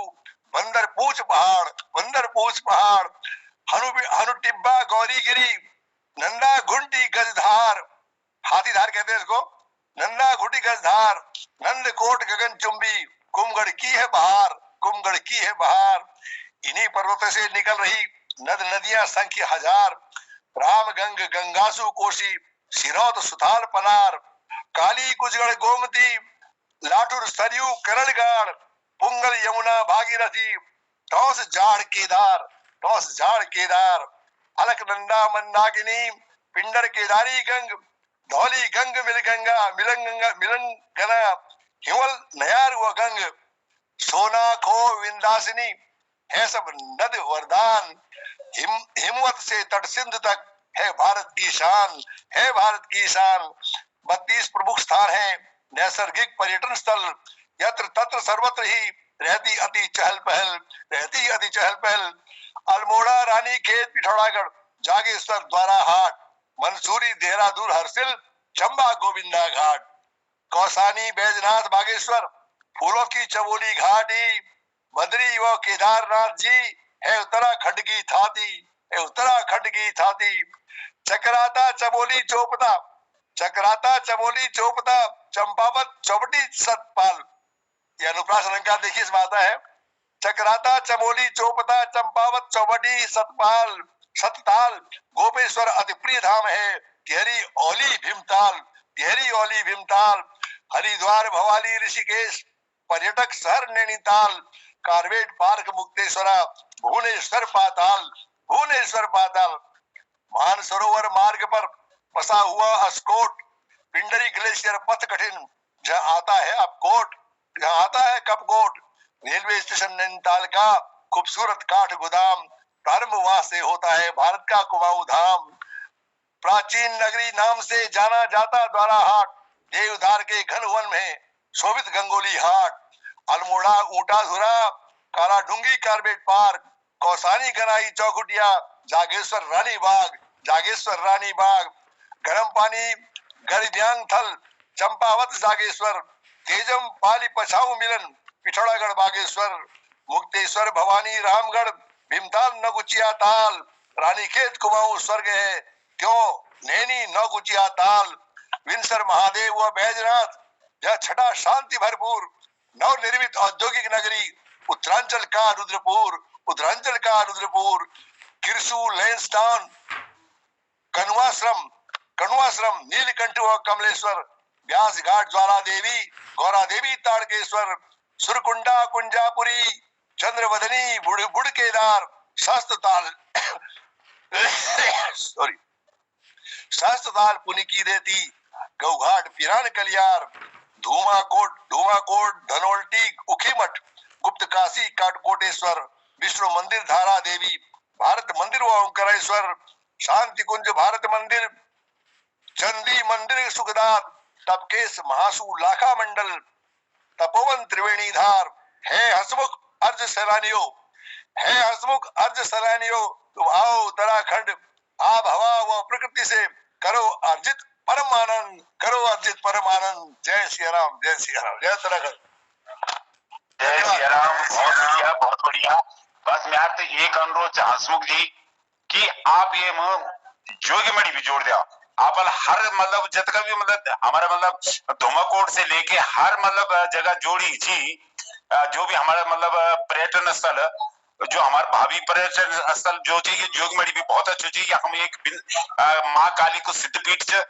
बंदरपूछ पहाड़, हनु टिब्बा गौरीगिरी, नंदा घुंटी गजधार, हाथीधार कहते हैं इसको, नन्ना घुटी गजधार, नंद कोट गगन चुंबी, कुमगढ़ की है बहार, कुमगढ़ की है बहार। इन्हीं पर्वतों से निकल रही नद नदियां संख्य हजार, राम गंग गंगासु कोसी, सिरौत सुथाल पनार, काली कुजगढ़ गोमती, लाठुर सरयू करणगाड़, पुंगल यमुना भागीरथी, टॉस झाड़ केदार, टॉस झाड़ केदार, अलकनंदा मंदाकिनी, पिंडर केदारी गंग, धौली गंग मिलगंगा मिलंगंगा मिलंगना, हिमल नयार व गंग, सोना खो विंदासिनी है सब नद वरदान। हिमवत से तट सिंध तक है भारत की शान, है भारत की शान। 32 प्रमुख स्थान है नैसर्गिक पर्यटन स्थल, यत्र तत्र सर्वत्र ही रहती अति चहल पहल, रहती अति चहल पहल। अल्मोड़ा, रानीखेत, पिथौरागढ़, जागेश्वर, द्वारा हाट, मंसूरी, देहरादून, हरसिल, चंबा, गोविंदा घाट, कौसानी, बैजनाथ, बागेश्वर, फूलों की चमोली घाटी, बद्री व केदारनाथ जी है उत्तराखंड की थाती, है उत्तराखंड की थाती। चक्राता, चमोली, चोपता, चक्राता, चमोली, चोपता, चंपावत, चौबटी, सतपाल। यह अनुप्रास अलंकार देखिए इसमें आता है। चक्राता, चमोली, चोपता, चंपावत, चौबटी, सतपाल, सतताल, गोपेश्वर अति प्रिय धाम है, तिहरी औली भीमताल, तिहरी औली भीमताल, हरिद्वार, भवाली, ऋषिकेश, पर्यटक शहर नैनीताल, कारवेट पार्क, मुक्तेश्वरा, भुवनेश्वर पाताल, भुवनेश्वर पाताल। मानसरोवर मार्ग पर बसा हुआ अस्कोट, पिंडरी ग्लेशियर पथ कठिन, जहाँ आता है अपकोट, जहाँ आता है कपकोट। रेलवे स्टेशन नैनीताल का खूबसूरत काठ गोदाम, प्रारंभ वहां से होता है भारत का कुमाऊं धाम। प्राचीन नगरी नाम से जाना जाता द्वारा हाट, देवदार के घन वन में शोभित गंगोली हाट। अल्मोड़ा, ऊंटाधुरा, काला डूंगी, कारबेट पार्क, कौसानी, गनाई, चौखुटिया, जागेश्वर, रानी बाग, जागेश्वर, रानी बाग, गर्म पानी, गरिब्यांग थल, चंपावत, जागेश्वर, तेजम, पाली, पछाऊ मिलन, पिथौरागढ़, बागेश्वर, मुक्तेश्वर, भवानी, रामगढ़, भीमताल, नगुचिया ताल, रानीखेत, कुमाऊं स्वर्ग है क्यों नैनी नौगुचिया ताल, विंसर, महादेव व बैजनाथ, यह छठा शांति भरपूर नवनिर्मित औद्योगिक नगरी, उत्तरांचल का रुद्रपुर, उत्तरांचल का रुद्रपुर। किरसू, लैंसडाउन, कण्वाश्रम, कण्वाश्रम, नीलकंठ व कमलेश्वर, व्यास घाट, ज्वाला देवी, गौरा देवी, ताड़केश्वर, सुरकुंडा, कुंजापुरी, चंद्रवदनी, बुड़ केदार, शास्त्रताल सॉरी, शास्त्रताल, पुनिकी देती, गौघाट, पिरान कलियार, धूमाकोट, धनोल्टी, उखीमठ, गुप्त काशी, काटकोटेश्वर, विष्णु मंदिर, धारा देवी, भारत मंदिर व ओंकारेश्वर, शांति कुंज, भारत मंदिर, चंदी मंदिर, सुखदात, तपकेश, महासू, लाखा मंडल, तपोवन, त्रिवेणी धार। है हसमुख अर्ज सैलानियों, है हसमुख अर्ज सैलानियों, तुम आओ उत्तराखंड, आब हवा व प्रकृति से करो अर्जित परम आनंद, करो अर्जित परम आनंद। जय श्री राम, जय श्री राम, जय उत्तराखंड, जय श्री राम। बहुत बढ़िया, बहुत बढ़िया। बस मैं आपसे एक अनुरोध हंसमुख जी कि आप ये जोगीमढ़ी भी जोड़ दिया। आप हर मतलब जितना भी मतलब हमारा मतलब धुमाकोट से लेके हर मतलब जगह जोड़ी थी, जो भी हमारा मतलब पर्यटन स्थल, जो हमारे भावी पर्यटन स्थल जो चाहिए जोगीमढ़ी भी बहुत अच्छी चाहिए। हम एक माँ काली को सिद्धपीठ च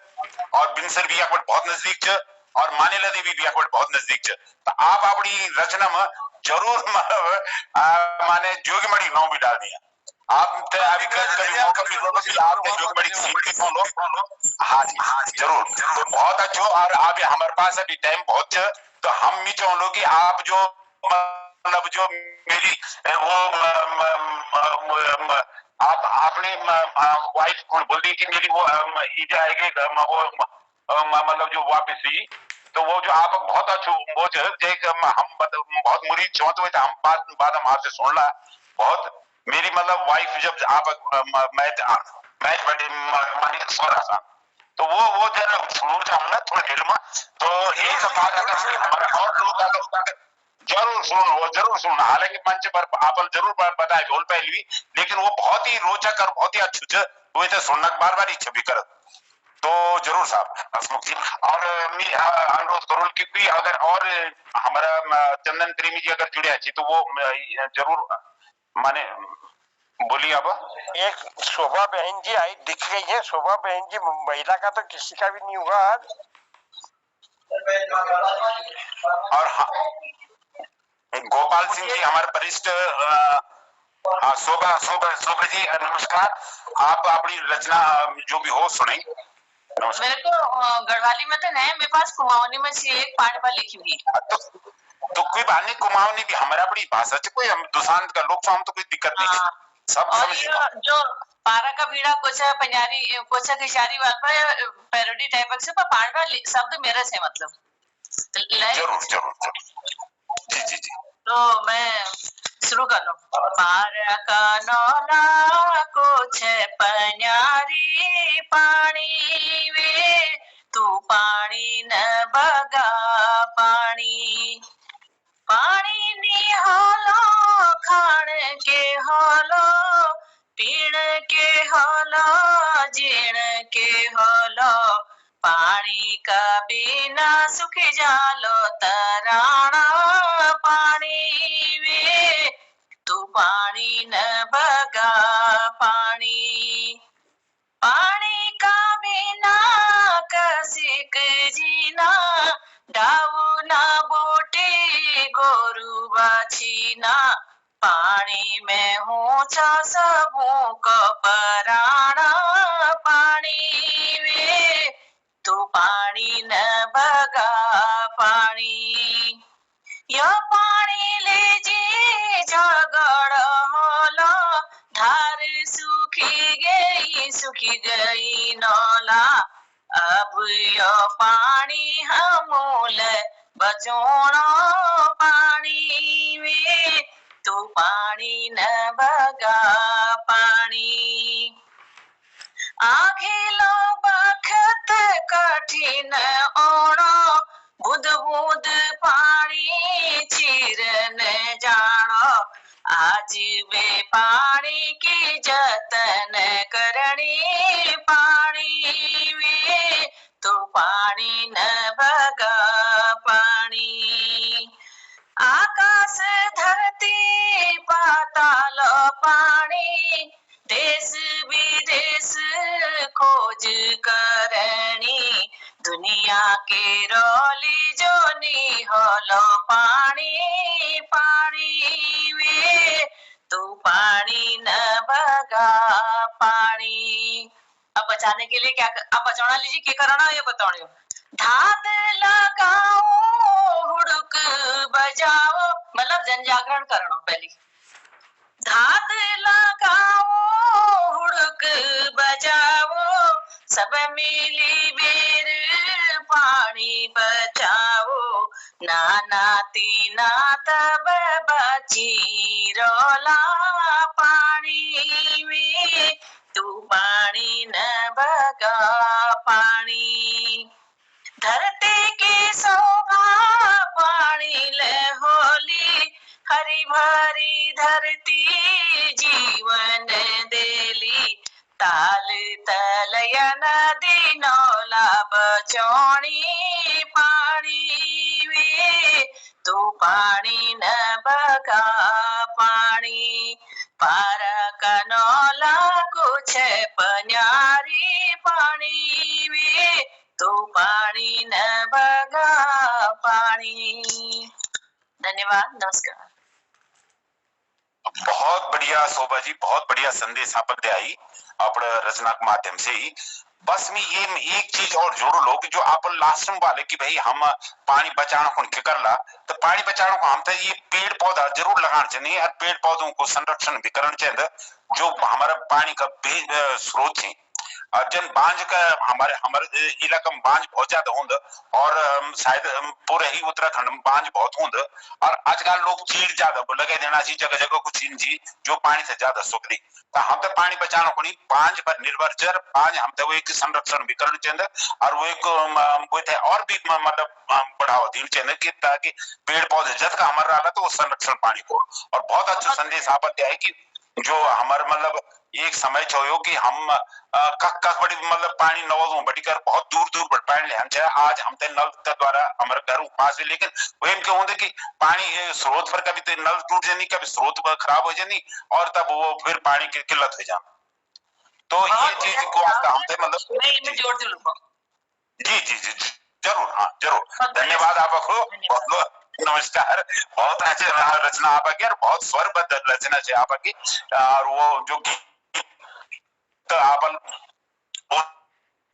और बिनसर भी बहुत नजदीक च और मानेला देवी भी बहुत नजदीक च। तो आप अपनी रचना में जरूर माने जोगीमढ़ी नाम भी डाल दिया। आप अभी कभी मौका मिलो तो आपने जोगीमढ़ी की सीट भी फॉलो। हाँ जी जरूर, तो बहुत अच्छा। और अभी हमारे पास अभी टाइम बहुत है, तो हम भी चाहो कि आप जो मतलब जो मेरी वो आप आपने वाइफ को बोल दी कि मेरी वो इधर आएगी वो मतलब जो वापस ही, तो वो जो आप बहुत अच्छो वो हम बहुत मुरीद चाहते हुए हम बाद हम आपसे सुन ला बहुत। मेरी मतलब वाइफ जब आप मैच बड़े मानी सो रहा था, तो वो जरा सुनना चाहूंगा थोड़ा देर में। तो एक बात हमारा और लोग जरूर सुन, वो जरूर सुन। हालांकि मंच पर आप जरूर बताए बोल पहली, लेकिन वो बहुत ही रोचक और बहुत ही अच्छी हुए थे सुनना बार बार इच्छा भी कर। तो जरूर साहब हसमुख जी, और मैं अनुरोध करूँ कि कोई अगर और हमारा चंदन प्रेमी जी अगर जुड़े हैं तो वो जरूर माने बोलिए। अब एक शोभा बहन जी आई दिख गई है। शोभा बहन जी महिला का तो किसी का भी नहीं हुआ आज। और गोपाल सिंह जी हमारे वरिष्ठ, शोभा जी नमस्कार, आप अपनी रचना जो भी हो सुनाई। मेरे को गढ़वाली में तो नहीं, मेरे पास कुमाऊनी में से एक पांडवा लिखी हुई। तो कोई बात नहीं, कुमाऊनी भी हमारा अपनी भाषा से कोई हम दुसांत का लोग हम तो कोई दिक्कत नहीं, सब और समझ। जो पारा का बीड़ा कोचा पंजारी कोचा किशारी वाला पैरोडी टाइप से, पर पांडवा शब्द मेरे से मतलब जरूर जरूर जी जी जी। तो मैं शुरू कर लूं। पारा का नौला कोच पंजारी पानी वे, तू पानी न बगा पानी, पानी निहालो खान के हालो, पीण के हालो, जीण के हालो, पानी का बिना सुख जालो तराना पानी वे, तू पानी न बगा पानी, पानी का बिना कसिक जीना, डाऊ ना बोटे गोरु बाछीना, पानी में हूँ सबों को पराना पानी वे, तू पानी न बगा पानी, यह पानी ले जी झगड़ होला, धार सूखी गई नौला, अब यह पानी हमूल बचोना पानी वे, तू पानी न बगा पानी, आगे लो बखत कठिन ओणो, बूंद बूंद पानी चीरन जानो, आज वे पानी की जतन करनी पानी वे, तो पानी न बगा पानी, आकाश धरती पाताल पानी, देश विदेश खोज करनी, दुनिया के रोली जो निहलो पानी पानी वे, तू पानी न बगा पानी। अब बचाने के लिए क्या, अब बचाना लीजिए क्या करना है ये बताओ। धाद लगाओ हुड़क बजाओ, मतलब जन जागरण करना पहली, धाद लगाओ हुड़क बजाओ, सब मिली बेर पानी बचाओ, नाना तीना तब बची रोला पानी में, तू पानी न बगा पानी, धरती की शोभा पानी ले होली, हरी भरी धरती जीवन देली, ताल तलय नदी नौला बचौनी पानी वे, तू पानी न बगा पानी, पारा का नौला कुछ पंजारी पानी वे, तो पानी न बगा पानी। धन्यवाद, नमस्कार। बहुत बढ़िया शोभा जी, बहुत बढ़िया संदेश आप दे आई अपने रचना के माध्यम से ही। बस में ये एक चीज और जोड़ो लोग, जो आप लास्ट में वाले कि भाई हम पानी बचाना को करला, तो पानी बचाना को हम तो ये पेड़ पौधा जरूर लगाना चाहिए और पेड़ पौधों को संरक्षण भी करना चाहिए, जो हमारा पानी का स्रोत है। जन बांझ का हमारे इलाका में बांझ बहुत ज्यादा होंद, और शायद पूरे ही उत्तराखंड में बांझ बहुत होंद, और आजकल लोग चीड़ ज्यादा लगे देना सी जगह जगह कुछ जी जो पानी से ज्यादा सुख दी, तो हम तो पानी बचाना को नहीं बांझ पर निर्भर चर, बांझ हम तो वो एक संरक्षण भी करना चाहिए, और वो एक और भी मतलब बढ़ावा देना चाहिए कि ताकि पेड़ पौधे जत का हमारा रहा तो वो संरक्षण पानी को। और बहुत अच्छा संदेश आप दिया है कि जो हमारे मतलब एक समय छो कि हम कख कख बड़ी मतलब पानी नवों बड़ी कर बहुत दूर दूर बढ़ पाए ले हम चाहे आज हम ते नल के द्वारा हमारे घर पास है, लेकिन वही क्या होता कि पानी स्रोत पर कभी तो नल टूट जानी, कभी स्रोत पर खराब हो जानी और तब वो फिर पानी की किल्लत हो जाना। तो ये चीज को हम ते मतलब मैं इनमें जोड़ दूं लोगों जी जी जी जी, जरूर, हाँ जरूर, धन्यवाद आपको, बहुत बहुत नमस्कार। बहुत अच्छे रचना आपकी और बहुत स्वरबद्ध रचना है आपकी, और वो जो गीत तो आपन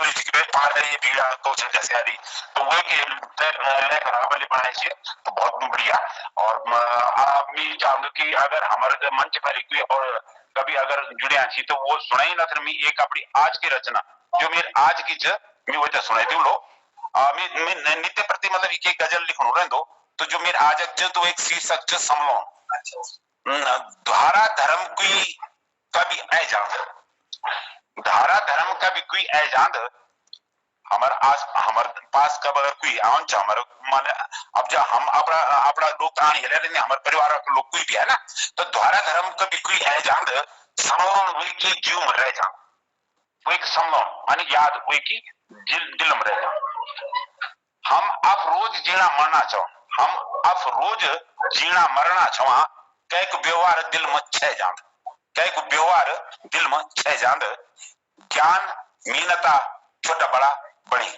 ये पीड़ा तो जैसे आदि तो वो के लेकर आपने बनाई है तो बहुत बढ़िया। और आप भी चाहूंगा कि अगर हमारे मंच पर कोई और कभी अगर जुड़े छी तो वो सुनाई ना फिर मैं एक अपनी आज की रचना जो मेरे आज की मैं वो तो सुनाई दूं लो। मैं नित्य प्रति मतलब एक गजल लिखूं रहंदो तो जो मेरे आज तो एक शीर्षक छ समलो धारा धर्म की कभी ऐ जान, धारा धर्म का भी कोई ऐ जान हमारे आस हमारे पास कब अगर कोई आवन चा हमारे माने अब जब हम अपना अपना लोग कहानी हिला रहे हमारे परिवार के लोग कोई भी है ना तो धारा धर्म का भी कोई ऐ जान समलोन हुई की जीव में रह जान वो एक समलोन माने याद हुई की दिल में रह जान। हम अब रोज जीना मरना चाहो, हम अब रोज जीना मरना चाहो कई को व्यवहार दिल में छह जान, कई को व्यवहार दिल में छह जान। ज्ञान मीनता छोटा बड़ा बड़ी,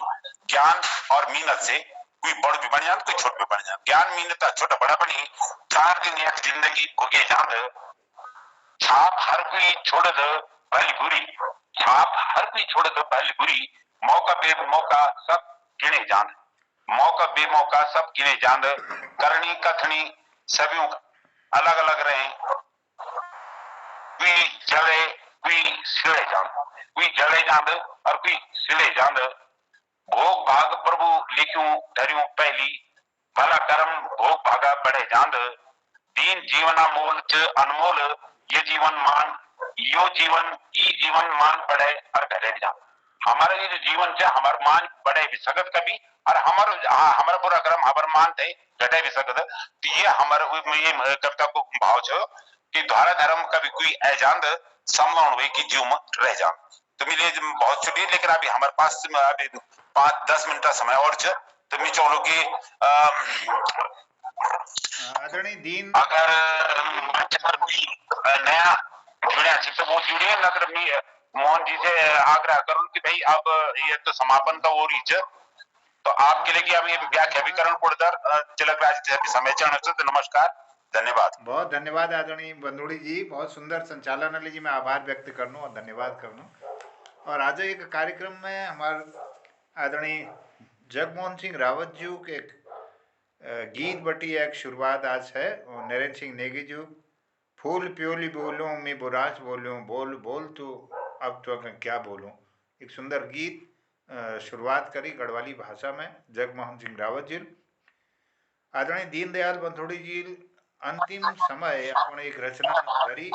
ज्ञान और मीनत से कोई बड़ भी बन जान कोई छोट भी बन जान, ज्ञान मीनता छोटा बड़ा बनी 4 दिन एक जिंदगी भोगे जान। छाप हर कोई छोड़ दो भली बुरी, छाप हर कोई छोड़ दो भली बुरी, मौका बेमौका सब गिने जान, मौका बेमौका सब गिने जान। करनी कथनी सभी अलग अलग रहे, कोई जले कोई सिले जान, कोई जले जान और कोई सिले जान। भोग भाग प्रभु लिखूं धरियों पहली, भला कर्म भोग भागा बढ़े जांद। दीन जीवना मोल च अनमोल, ये जीवन मान यो जीवन ई जीवन मान बढ़े और घटे जान। हमारा ये जो जीवन है हमारा मान बढ़े भी सकत कभी और हमारा पूरा कर्म हमारा मान थे घटे भी सकत। तो ये हमारा ये कविता को भाव छो कि धारा धर्म का भी कोई ऐजांद समलोन हुए कि जीव में रह जान। तो मेरे बहुत छुट्टी लेकिन अभी हमारे पास अभी 5-10 मिनट का समय और छ तो मैं चाहूँ कि आदरणीय दीन अगर मंच पर कोई नया जुड़े तो वो जुड़े न तो मैं मोहन जी से आग्रह करूं कि भाई अब ये तो समापन का वो रीच तो आपके लिए अब ये व्याख्याकरण कोडदार तिलक राज समय चरण तो नमस्कार, धन्यवाद। बहुत धन्यवाद आदरणीय बंदोड़ी जी, बहुत सुंदर संचालन जी, मैं आभार व्यक्त करनू और धन्यवाद करनू। और आज एक कार्यक्रम में हमारे आदरणीय जगमोहन सिंह रावत जी के गीत बटी एक शुरुआत आज है और नरेंद्र सिंह नेगी जी फूल प्योली बोलूं मैं बुराज बोलूं बोल बोल तो अब तो क्या बोलूं, एक सुंदर गीत शुरुआत करी गढ़वाली भाषा में जगमोहन सिंह रावत जी। आदरणीय दीनदयाल बंथोड़ी जी अंतिम समय अपने एक रचना धरी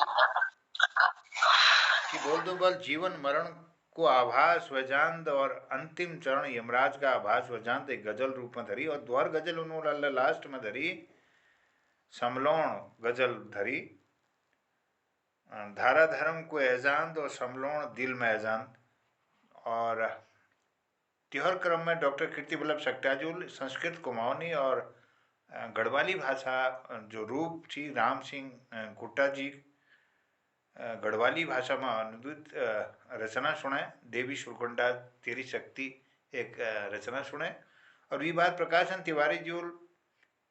कि बोल दो बल जीवन मरण को आभास वजांत और अंतिम चरण यमराज का आभास वजांत एक गजल रूप में धरी और द्वार गजल उन्होंने लास्ट में धरी समलोण गजल धरी, धारा धर्म को एजांत और समलोण दिल में एजांत। और त्योहार क्रम में डॉक्टर कीर्ति वल्लभ सक्टाजुल संस्कृत कुमाऊनी और गढ़वाली भाषा जो रूप थी राम सिंह गुट्टा जी गढ़वाली भाषा में अनुदित रचना सुने, देवी सुरकुंडा तेरी शक्ति एक रचना सुने। और विवाद प्रकाशन तिवारी जी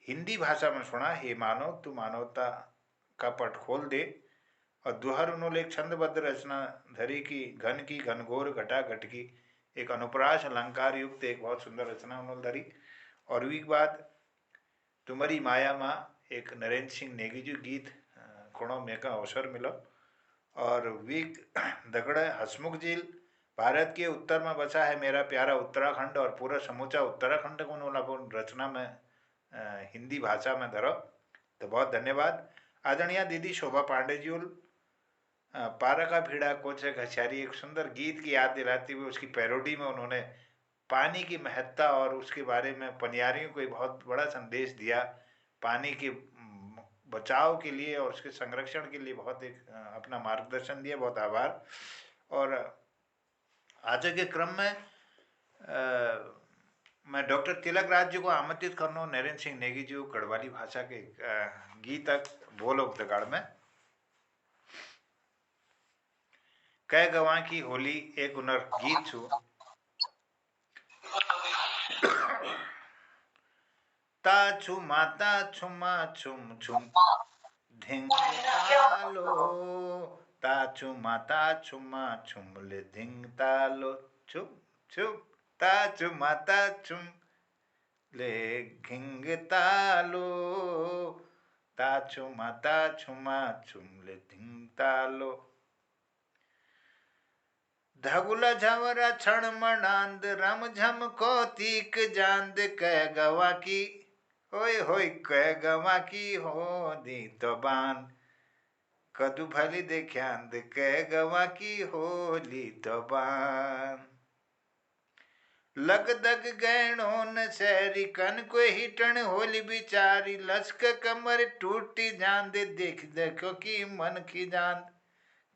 हिंदी भाषा में सुना हे मानव तू मानवता का पट खोल दे। और दुहर उन्होंने एक छंदबद्ध रचना धरी की घन की घनघोर घटा घट की एक अनुप्रास अलंकार युक्त एक बहुत सुंदर रचना उन्होंने धरी। और वी बाद तुम्हारी माया माँ एक नरेंद्र सिंह नेगी जी गीत खुणों में का अवसर मिला। और वीक दगड़ हसमुख झील भारत के उत्तर में बसा है मेरा प्यारा उत्तराखंड और पूरा समूचा उत्तराखंड को उन्होंने रचना में हिंदी भाषा में धरो, तो बहुत धन्यवाद। आदरणीय दीदी शोभा पांडे जी पारा का भीड़ा कोचे घचारी एक सुंदर गीत की याद दिलाती हुई उसकी पैरोडी में उन्होंने पानी की महत्ता और उसके बारे में पनियारियों को एक बहुत बड़ा संदेश दिया, पानी की बचाव के लिए और उसके संरक्षण के लिए बहुत एक अपना मार्गदर्शन दिया, बहुत आभार। और आज के क्रम में मैं डॉक्टर तिलक राज जी को आमंत्रित करना हूँ, नरेंद्र सिंह नेगी जी को गढ़वाली भाषा के गीत बोलो दगाड़ में कह गवा की होली एक हुनर गीत छू। ता छुमा ता छुमा छुम छुम धिंग तालो, ता छुमा छुम ले धिंग तालो छुम छुम, ता छुमा छुम ले घिंग तालो, ता छुमा छुम ले धिंग तालो। धगुला झवरा क्षण मनांद रम झम कौतिक जांद कह गवा की होय होय कह गवा की हो दी तो बान कदू भली देख्यांद कह गवा की होली तो बान। लग दग गैणों न सैरी कन को हिटन होली बिचारी लस्क कमर टूटी जान दे देख देखो की मन की जान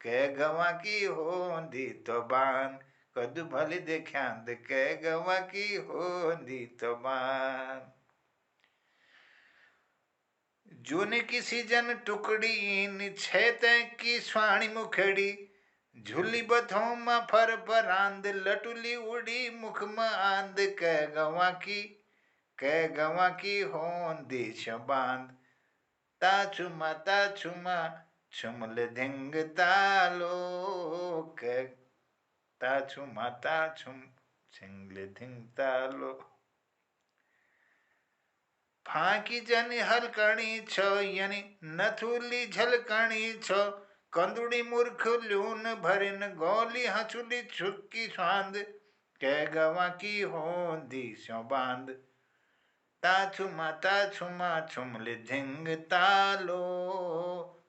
कह गवा की होंदी तो बान कदू भली देख्यांद कह गवा की होंदी तो बान। जून किसी जन टुकड़ी इन छेत की स्वाणी मुखड़ी झूली बथों मा फर परांद लटुली उड़ी मुख में आंद कह गवा की होंदी शबांद। ता छुमा छुमल धिंग तालो कह ता छुमा छुम छिंगले धिंग तालो। फांकी जन हलकणी छो यानी नथुली झलकणी छो कंदुड़ी मूर्ख ल्यून भरिन गोली हचुली छुक्की स्वांद कह गवा की होंदी शबांद। ता छुमा छुमले धिंग तालो,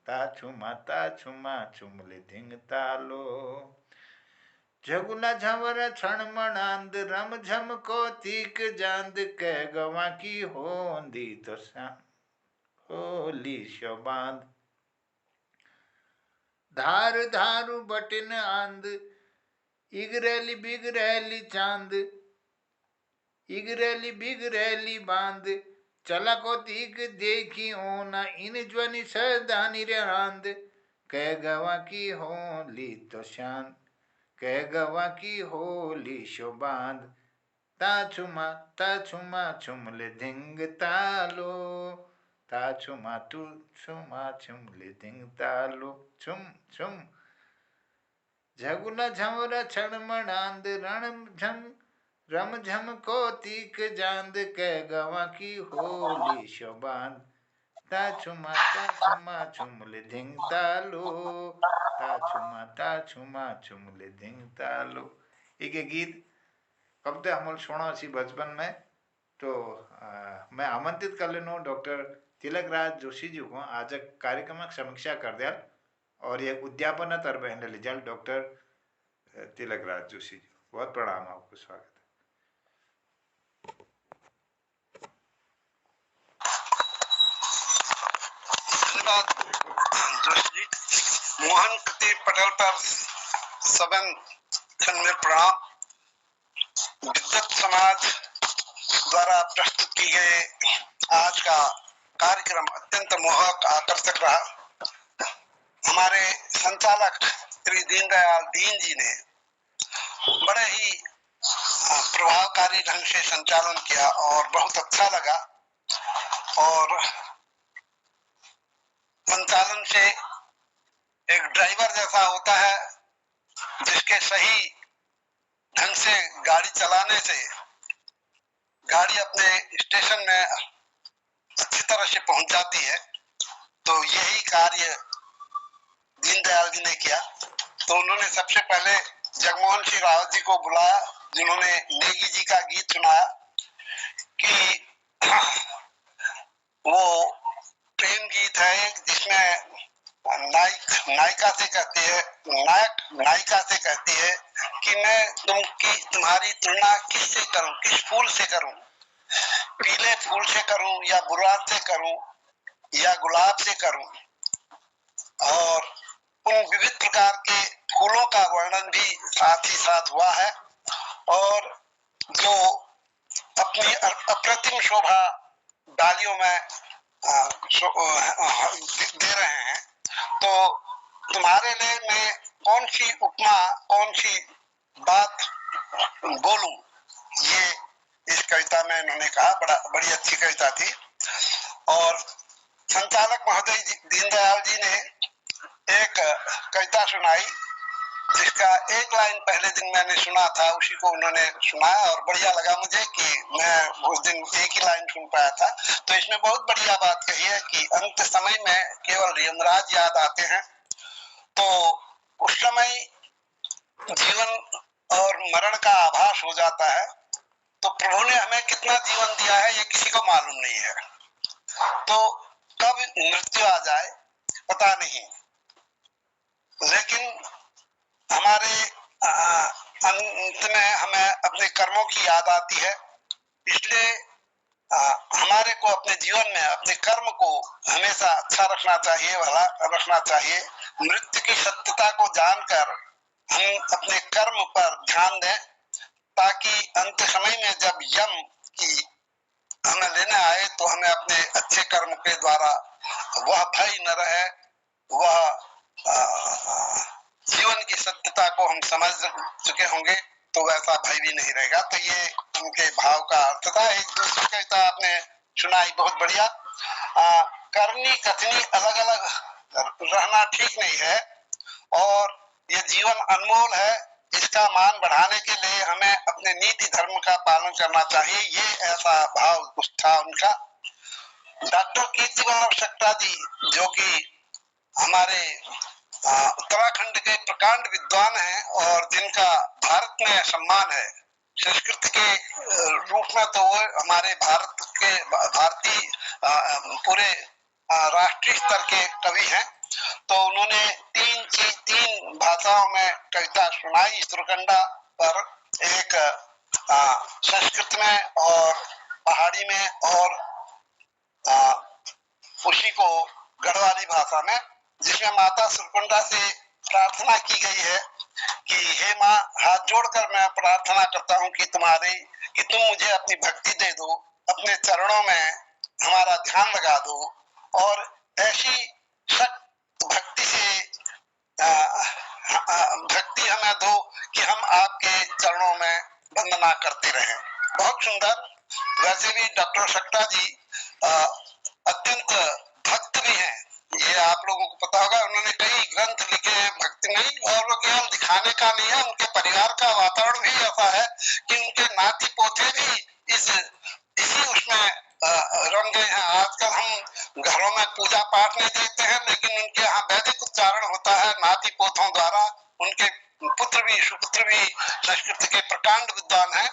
ता छुमा छुमले धिंग तालो। झगुला झवर क्षण मनांद रम झम कौतिक जांद कह गवा की होंदी तो होली शबांद। धार धारू बटिन आंद इगरैली बिगरैली चांद इगरैली बिगरैली बांद चला को तीक देखी ओना इन ज्वनि सरदानी रांद कह गवा की होली तो शांत कह गवा की होली शोबांद। ता छुमा छुमले धिंग तालो, ता छुमा छुमले धिंग तालो छुम छुम। झगुला झमरा क्षण मनांद रम झम कौतिक जांद कह गवा की होली शबांद। ता छुमा छुमले धिंग तालो, ता छुमा छुमले धिंग तालो। एक गीत कब तक हम सुनो सी बचपन में तो मैं आमंत्रित कर लेना डॉक्टर तिलक राज जोशी जी को आज कार्यक्रम समीक्षा कर दिया और ये उद्यापन तरफ ले जाल डॉक्टर तिलक राज जोशी जी। बहुत प्रणाम, आपको स्वागत है। जोशी जी, मोहन कृति पटल पर सबन में प्रणाम। विद्वत समाज द्वारा प्रस्तुत की गए आज का कार्यक्रम अत्यंत मोहक आकर्षक रहा। हमारे संचालक श्री दीनदयाल दीन जी ने बड़े ही प्रभावकारी ढंग से संचालन किया और बहुत अच्छा लगा। और संचालन से एक ड्राइवर जैसा होता है जिसके सही ढंग से गाड़ी चलाने से गाड़ी अपने स्टेशन में अच्छी तरह से पहुंच जाती है। तो यही कार्य दीनदयाल जी ने किया। तो उन्होंने सबसे पहले जगमोहन सिंह रावत जी को बुलाया जिन्होंने नेगी जी का गीत सुनाया कि वो प्रेम गीत है जिसमें नायिका से कहती है, नायक नायिका से कहती है कि मैं तुम्हारी तुलना किससे करूं, किस फूल से करूं, पीले फूल से करूं या बुरात से करूं या गुलाब से करूं, और उन विविध प्रकार के फूलों का वर्णन भी साथ ही साथ हुआ है, और जो अपनी अप्रतिम शोभा डालियों में दे रहे हैं। तो तुम्हारे लिए मैं कौन सी उपमा, कौन सी बात बोलूं, ये इस कविता में इन्होंने कहा। बड़ी अच्छी कविता थी। और संचालक महोदय दीनदयाल जी ने एक कविता सुनाई, जिसका एक लाइन पहले दिन मैंने सुना था, उसी को उन्होंने सुनाया और बढ़िया लगा मुझे कि मैं उस दिन एक ही लाइन सुन पाया था। तो इसमें बहुत बढ़िया बात कही है कि अंत समय में केवल यमराज याद आते हैं। तो उस समय जीवन और मरण का आभास हो जाता है। तो प्रभु ने हमें कितना जीवन दिया है ये किसी को मालूम नहीं है। तो कब मृत्यु आ जाए पता नहीं, लेकिन हमारे अंत में हमें अपने कर्मों की याद आती है। इसलिए हमारे को अपने जीवन में अपने कर्म को हमेशा अच्छा रखना चाहिए, भला रखना चाहिए। मृत्यु की सत्यता को जानकर हम अपने कर्म पर ध्यान दें, ताकि अंत समय में जब यम की हमें लेने आए तो हमें अपने अच्छे कर्म के द्वारा वह भय न रहे, वह जीवन की सत्यता को हम समझ चुके होंगे, तो वैसा भय भी नहीं रहेगा। तो ये उनके भाव का अर्थ था। एक दूसरी कविता आपने सुनाई, बहुत बढ़िया। करनी कथनी अलग अलग रहना ठीक नहीं है, और ये जीवन अनमोल है। इसका मान बढ़ाने के लिए हमें अपने नीति धर्म का पालन करना चाहिए। ये ऐसा भाव था उनका। डॉक्टर कीर्तिवल्लभ शक्ता जी, जो कि हमारे उत्तराखंड के प्रकांड विद्वान हैं और जिनका भारत में सम्मान है, संस्कृत के रूप में तो वो हमारे भारत के भारतीय पूरे राष्ट्रीय स्तर के कवि हैं। तो उन्होंने तीन भाषाओं में कविता सुनाई सुरकंडा पर, एक संस्कृत में और पहाड़ी में, और उसी को गढ़वाली भाषा में, जिसमें माता सुरकुंडा से प्रार्थना की गई है कि हे माँ, हाथ जोड़कर मैं प्रार्थना करता हूँ कि तुम मुझे अपनी भक्ति दे दो, अपने चरणों में हमारा ध्यान लगा दो, और ऐसी सख्त भक्ति से भक्ति हमें दो कि हम आपके चरणों में वंदना करते रहें। बहुत सुंदर। वैसे भी डॉक्टर शक्ता जी अत्यंत भक्त भी हैं, ये आप लोगों को पता होगा। उन्होंने कई ग्रंथ लिखे हैं भक्ति में, और वो केवल दिखाने का नहीं है, उनके परिवार का वातावरण भी ऐसा है कि उनके नाती पोते भी इसी उसमें रम गए हैं। आजकल हम घरों में पूजा पाठ नहीं देखते हैं, लेकिन उनके यहाँ वैदिक उच्चारण होता है नाती पोतों द्वारा। उनके पुत्र भी सुपुत्र भी संस्कृत के प्रकांड विद्वान हैं।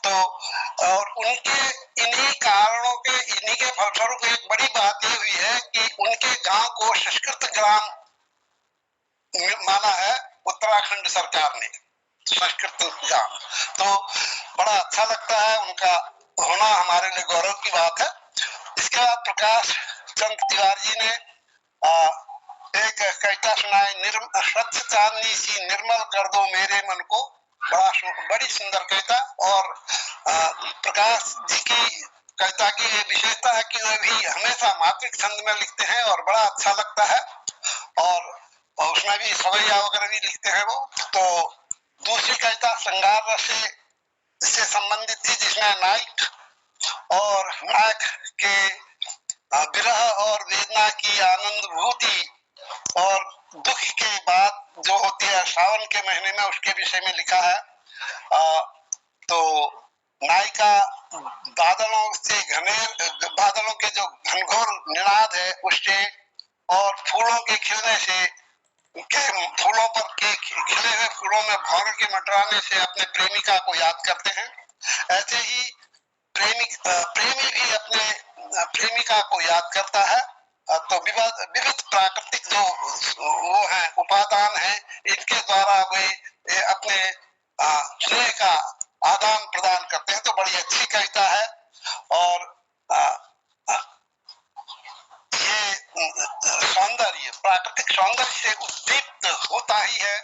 तो और उनके इन्हीं कारणों के, इन्हीं के फलस्वरूप एक बड़ी बात ये हुई है कि उनके गांव को संस्कृत ग्राम माना है उत्तराखंड सरकार ने, संस्कृत ग्राम। तो बड़ा अच्छा लगता है, उनका होना हमारे लिए गौरव की बात है। इसके बाद प्रकाश चंद तिवारी जी ने एक कविता सुनाई, स्वच्छ चांदनी सी निर्मल कर दो मेरे मन को। बड़ी सुंदर कविता। और प्रकाश जी की कविता की ये विशेषता है कि वे भी हमेशा मात्रिक छंद में लिखते हैं और बड़ा अच्छा लगता है, और उसमें भी सवैया वगैरह भी लिखते हैं वो। तो दूसरी कविता श्रृंगार रस से संबंधित थी, जिसमें नायक के विरह और वेदना की आनंदभूति और दुख के बाद जो होती है सावन के महीने में, उसके विषय में लिखा है। तो नायिका बादलों के जो घनघोर निनाद है उससे, और फूलों के खिलने से, फूलों पर के खिले हुए फूलों में भौर के मंडराने से अपने प्रेमिका को याद करते हैं। ऐसे ही प्रेमी भी अपने प्रेमिका को याद करता है। तो विविध प्राकृतिक जो वो है उपादान है, इनके द्वारा वे अपने स्नेह का आदान प्रदान करते हैं। तो बड़ी अच्छी कविता है। और ये सौंदर्य, प्राकृतिक सौंदर्य से उद्दीप्त होता ही है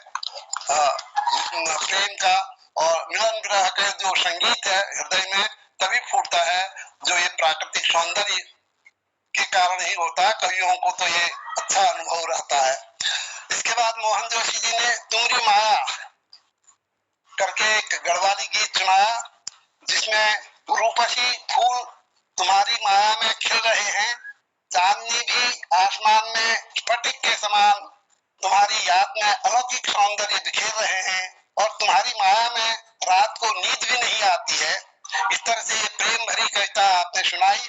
प्रेम का, और मिलन विरह का जो संगीत है हृदय में तभी फूटता है, जो ये प्राकृतिक सौंदर्य के कारण ही होता है। कवियों को तो ये अच्छा अनुभव रहता है। इसके बाद मोहन जोशी जी ने तुमरी माया करके एक गढ़वाली गीत सुनाया, जिसमें रूपसी फूल तुम्हारी माया में खिल रहे हैं, चांदनी भी आसमान में स्फटिक के समान तुम्हारी याद में अलौकिक सौंदर्य बिखेर रहे हैं, और तुम्हारी माया में रात को नींद भी नहीं आती है। इस तरह से ये प्रेम भरी कविता आपने सुनाई।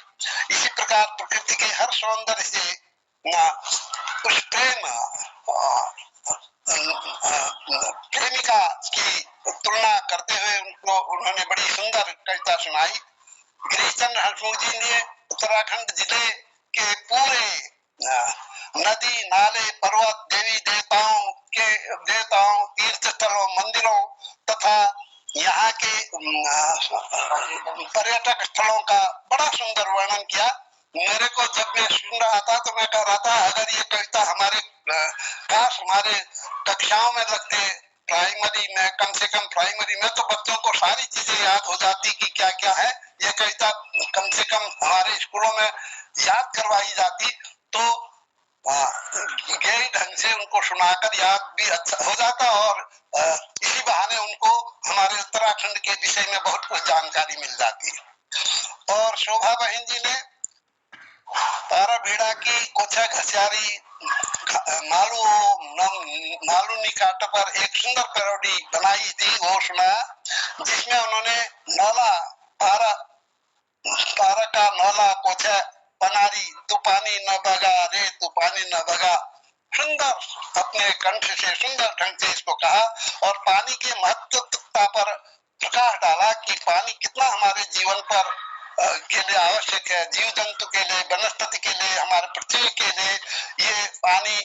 इसी प्रकार प्रकृति के हर सौंदर्य से उस प्रेमिका की तुलना करते हुए उन्होंने बड़ी सुंदर कविता सुनाई। गिरीशचंद्र हंसमुख जी ने उत्तराखंड जिले के पूरे नदी नाले पर्वत देवी देवताओं तीर्थ स्थलों मंदिरों तथा यहाँ के पर्यटक स्थलों का बड़ा सुंदर वर्णन किया। मेरे को जब मैं सुन रहा था तो मैं कह रहा था, अगर ये कविता हमारे काश हमारे कक्षाओं में लगते, प्राइमरी में, कम से कम प्राइमरी में, तो बच्चों को सारी चीजें याद हो जाती कि क्या क्या है। ये कविता कम से कम हमारे स्कूलों में याद करवाई जाती तो गहरी ढंग से उनको सुनाकर याद भी अच्छा हो जाता, और इसी बहाने उनको हमारे उत्तराखंड के विषय में बहुत कुछ जानकारी मिल जाती। और शोभा बहन जी ने तारा भेड़ा की कोछा घसियारी मालू निकाट पर एक सुंदर पैरोडी बनाई थी, वो सुनाया, जिसमें उन्होंने नौला तारा का नौला कोछा पनारी तू पानी न बगा रे तू पानी न बगा, सुंदर अपने कंठ से सुंदर ढंग से इसको कहा, और पानी के महत्वता पर प्रकाश डाला कि पानी कितना हमारे जीवन पर के लिए आवश्यक है, जीव जंतु के लिए, वनस्पति के लिए, हमारे पृथ्वी के लिए ये पानी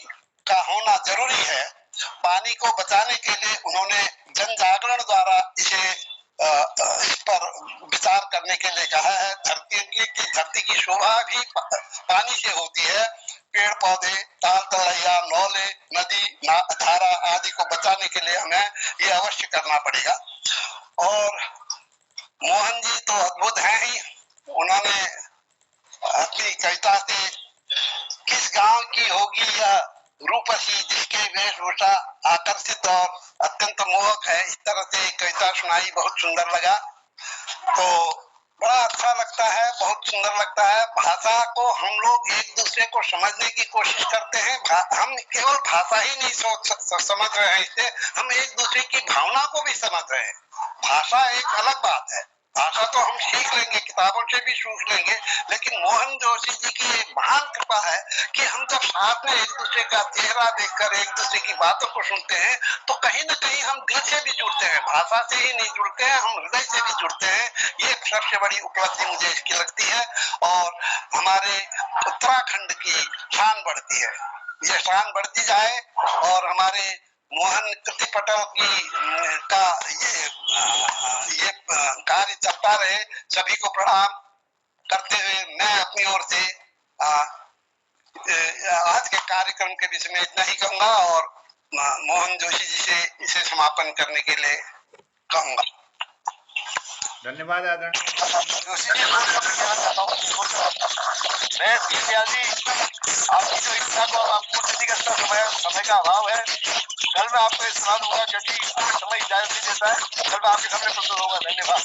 का होना जरूरी है। पानी को बचाने के लिए उन्होंने जन जागरण द्वारा इस पर विचार करने के लिए कहा है। धरती की शोभा भी पानी से होती है। पेड़ पौधे, ताल तलैया, नौले, नदी धारा आदि को बचाने के लिए हमें ये अवश्य करना पड़ेगा। और मोहन जी तो अद्भुत हैं ही, उन्होंने अपनी कविता से किस गांव की होगी यह रूपसी जिसके वेशभूषा आकर्षित और अत्यंत मोहक है, इस तरह से कविता सुनाई, बहुत सुंदर लगा। तो बड़ा अच्छा लगता है, बहुत सुंदर लगता है। भाषा को हम लोग एक दूसरे को समझने की कोशिश करते हैं। हम केवल भाषा ही नहीं समझ रहे हैं, इससे हम एक दूसरे की भावना को भी समझ रहे हैं। भाषा एक अलग बात है, भाषा तो हम सीख लेंगे, किताबों से भी सीख लेंगे, लेकिन मोहन जोशी जी की एक महान कृपा है कि हम जब साथ में एक दूसरे का चेहरा देखकर एक दूसरे की बातों को सुनते हैं तो कहीं ना कहीं हम दिल से भी जुड़ते हैं, भाषा से ही नहीं जुड़ते हैं, हम हृदय से भी जुड़ते हैं। ये सबसे बड़ी उपलब्धि मुझे इसकी लगती है, और हमारे उत्तराखंड की शान बढ़ती है। ये शान बढ़ती जाए और हमारे मोहन कृति पटल की का ये कार्य चलता रहे। सभी को प्रणाम करते हुए मैं अपनी ओर से आज के कार्यक्रम के विषय में इतना ही कहूंगा, और मोहन जोशी जी से इसे समापन करने के लिए कहूंगा। धन्यवाद आदरणीय जोशी जी, मैं दीनदयाल जी आपकी जो इच्छा को आपको पूर्ण करता समय का अभाव है, कल मैं आपको ये सुना दूंगा क्योंकि समय इजाजत नहीं देता है। कल मैं आपके सामने प्रस्तुत होगा। धन्यवाद।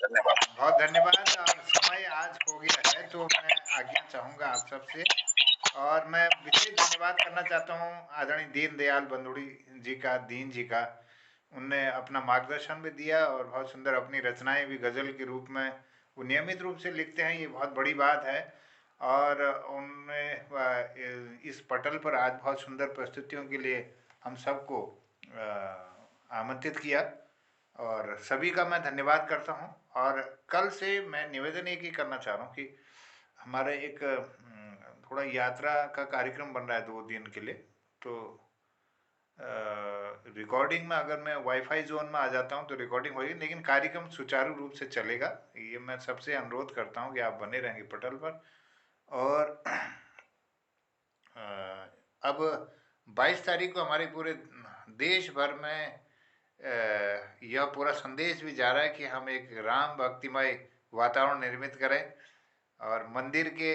धन्यवाद, बहुत धन्यवाद। और समय आज हो गया है तो मैं आज्ञा चाहूंगा आप सबसे, और मैं विशेष धन्यवाद करना चाहता हूं आदरणीय दीनदयाल बंदुड़ी जी का, दीन जी का। उनने अपना मार्गदर्शन भी दिया और बहुत सुंदर अपनी रचनाएं भी गज़ल के रूप में वो नियमित रूप से लिखते हैं, ये बहुत बड़ी बात है। और उनने इस पटल पर आज बहुत सुंदर प्रस्तुतियों के लिए हम सबको आमंत्रित किया, और सभी का मैं धन्यवाद करता हूं। और कल से मैं निवेदन एक ही करना चाह रहा हूं कि हमारे एक थोड़ा यात्रा का कार्यक्रम बन रहा है 2 दिन के लिए, तो रिकॉर्डिंग में अगर मैं वाईफाई जोन में आ जाता हूँ तो रिकॉर्डिंग होगी, लेकिन कार्यक्रम सुचारू रूप से चलेगा। ये मैं सबसे अनुरोध करता हूँ कि आप बने रहेंगे पटल पर। और अब 22 तारीख को हमारे पूरे देश भर में यह पूरा संदेश भी जा रहा है कि हम एक राम भक्तिमय वातावरण निर्मित करें और मंदिर के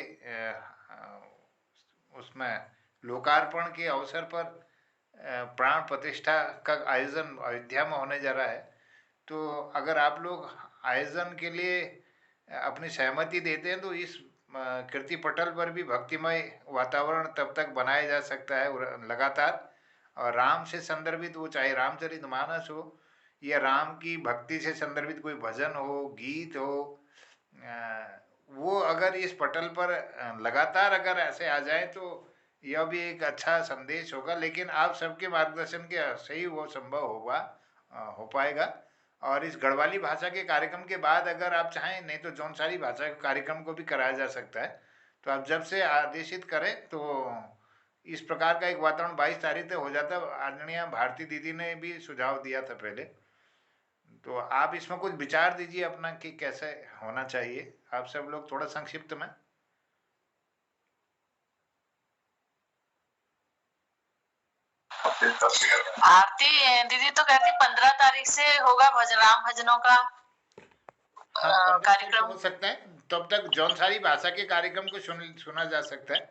उसमें लोकार्पण के अवसर पर प्राण प्रतिष्ठा का आयोजन अयोध्या में होने जा रहा है। तो अगर आप लोग आयोजन के लिए अपनी सहमति देते हैं तो इस कीर्ति पटल पर भी भक्तिमय वातावरण तब तक बनाया जा सकता है लगातार। और राम से संदर्भित वो चाहे रामचरितमानस हो या राम की भक्ति से संदर्भित कोई भजन हो, गीत हो, वो अगर इस पटल पर लगातार अगर ऐसे आ जाए तो यह भी एक अच्छा संदेश होगा। लेकिन आप सबके मार्गदर्शन के से ही वो संभव होगा, हो पाएगा। और इस गढ़वाली भाषा के कार्यक्रम के बाद अगर आप चाहें, नहीं तो जौनसारी भाषा के कार्यक्रम को भी कराया जा सकता है। तो आप जब से आदेशित करें तो इस प्रकार का एक वातावरण 22 तारीख तक हो जाता है। आदरणीय भारती दीदी ने भी सुझाव दिया था पहले, तो आप इसमें कुछ विचार दीजिए अपना कि कैसे होना चाहिए। आप सब लोग थोड़ा संक्षिप्त में। आरती दीदी तो कहती 15 तारीख से होगा राम भजनों का कार्यक्रम हो सकता है। तब तक जौनसारी भाषा के कार्यक्रम को सुना जा सकता है,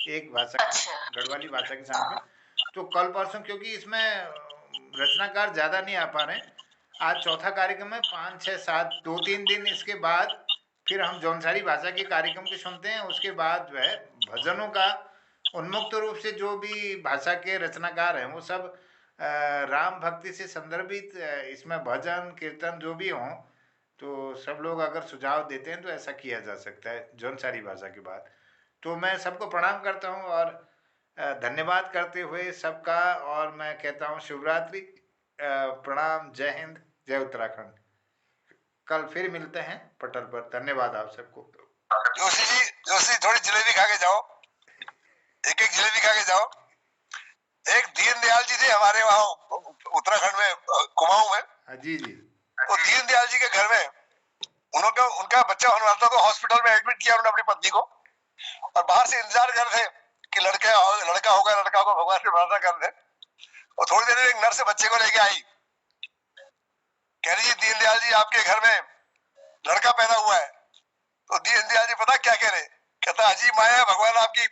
एक भाषा गढ़वाली भाषा के सामने। तो कल परसों, क्योंकि इसमें रचनाकार ज्यादा नहीं आ पा रहे, आज चौथा कार्यक्रम है, 5, 6, 7 2-3 दिन इसके बाद फिर हम जौनसारी भाषा के कार्यक्रम को सुनते हैं। उसके बाद जो है भजनों का उन्मुक्त रूप से जो भी भाषा के रचनाकार हैं वो सब राम भक्ति से संदर्भित इसमें भजन कीर्तन जो भी हों, तो सब लोग अगर सुझाव देते हैं तो ऐसा किया जा सकता है जौनसारी भाषा के बाद। तो मैं सबको प्रणाम करता हूँ और धन्यवाद करते हुए सबका, और मैं कहता हूँ शिवरात्रि, प्रणाम, जय हिंद, जय उत्तराखंड। कल फिर मिलते हैं पटल पर। धन्यवाद आप सबको। जोशी थोड़ी जलेबी खा के जाओ, एक जलेबी खा के जाओ। एक दीनदयाल जी थे हमारे वहाँ उत्तराखंड में, कुमाऊं में। जी जी। तो दीनदयाल जी के घर में उनका बच्चा होने वाला था, तो हॉस्पिटल में एडमिट किया उन्होंने अपनी पत्नी को, और बाहर से इंतजार कर रहे थे कि लड़का होगा, भगवान से प्रार्थना कर रहे। और थोड़ी देर में एक नर्स बच्चे को लेके आई, कह रही है दीनदयाल जी आपके घर में लड़का पैदा हुआ है। तो दीनदयाल जी पता क्या कह रहे, कहता अजी माया भगवान आपकी,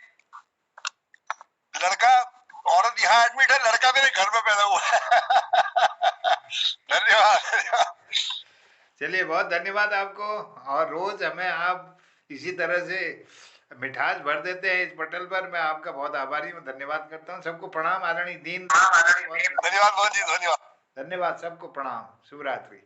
लड़का, औरत यहाँ एडमिट है, लड़का मेरे घर में पैदा हुआ है। धन्यवाद। चलिए, बहुत धन्यवाद आपको। और रोज हमें आप इसी तरह से मिठास भर देते हैं इस पटल पर। मैं आपका बहुत आभारी हूँ, धन्यवाद करता हूँ। सबको प्रणाम। आदरणीय दीन, धन्यवाद मोहन जी, धन्यवाद। धन्यवाद सबको, प्रणाम, शुभ रात्रि।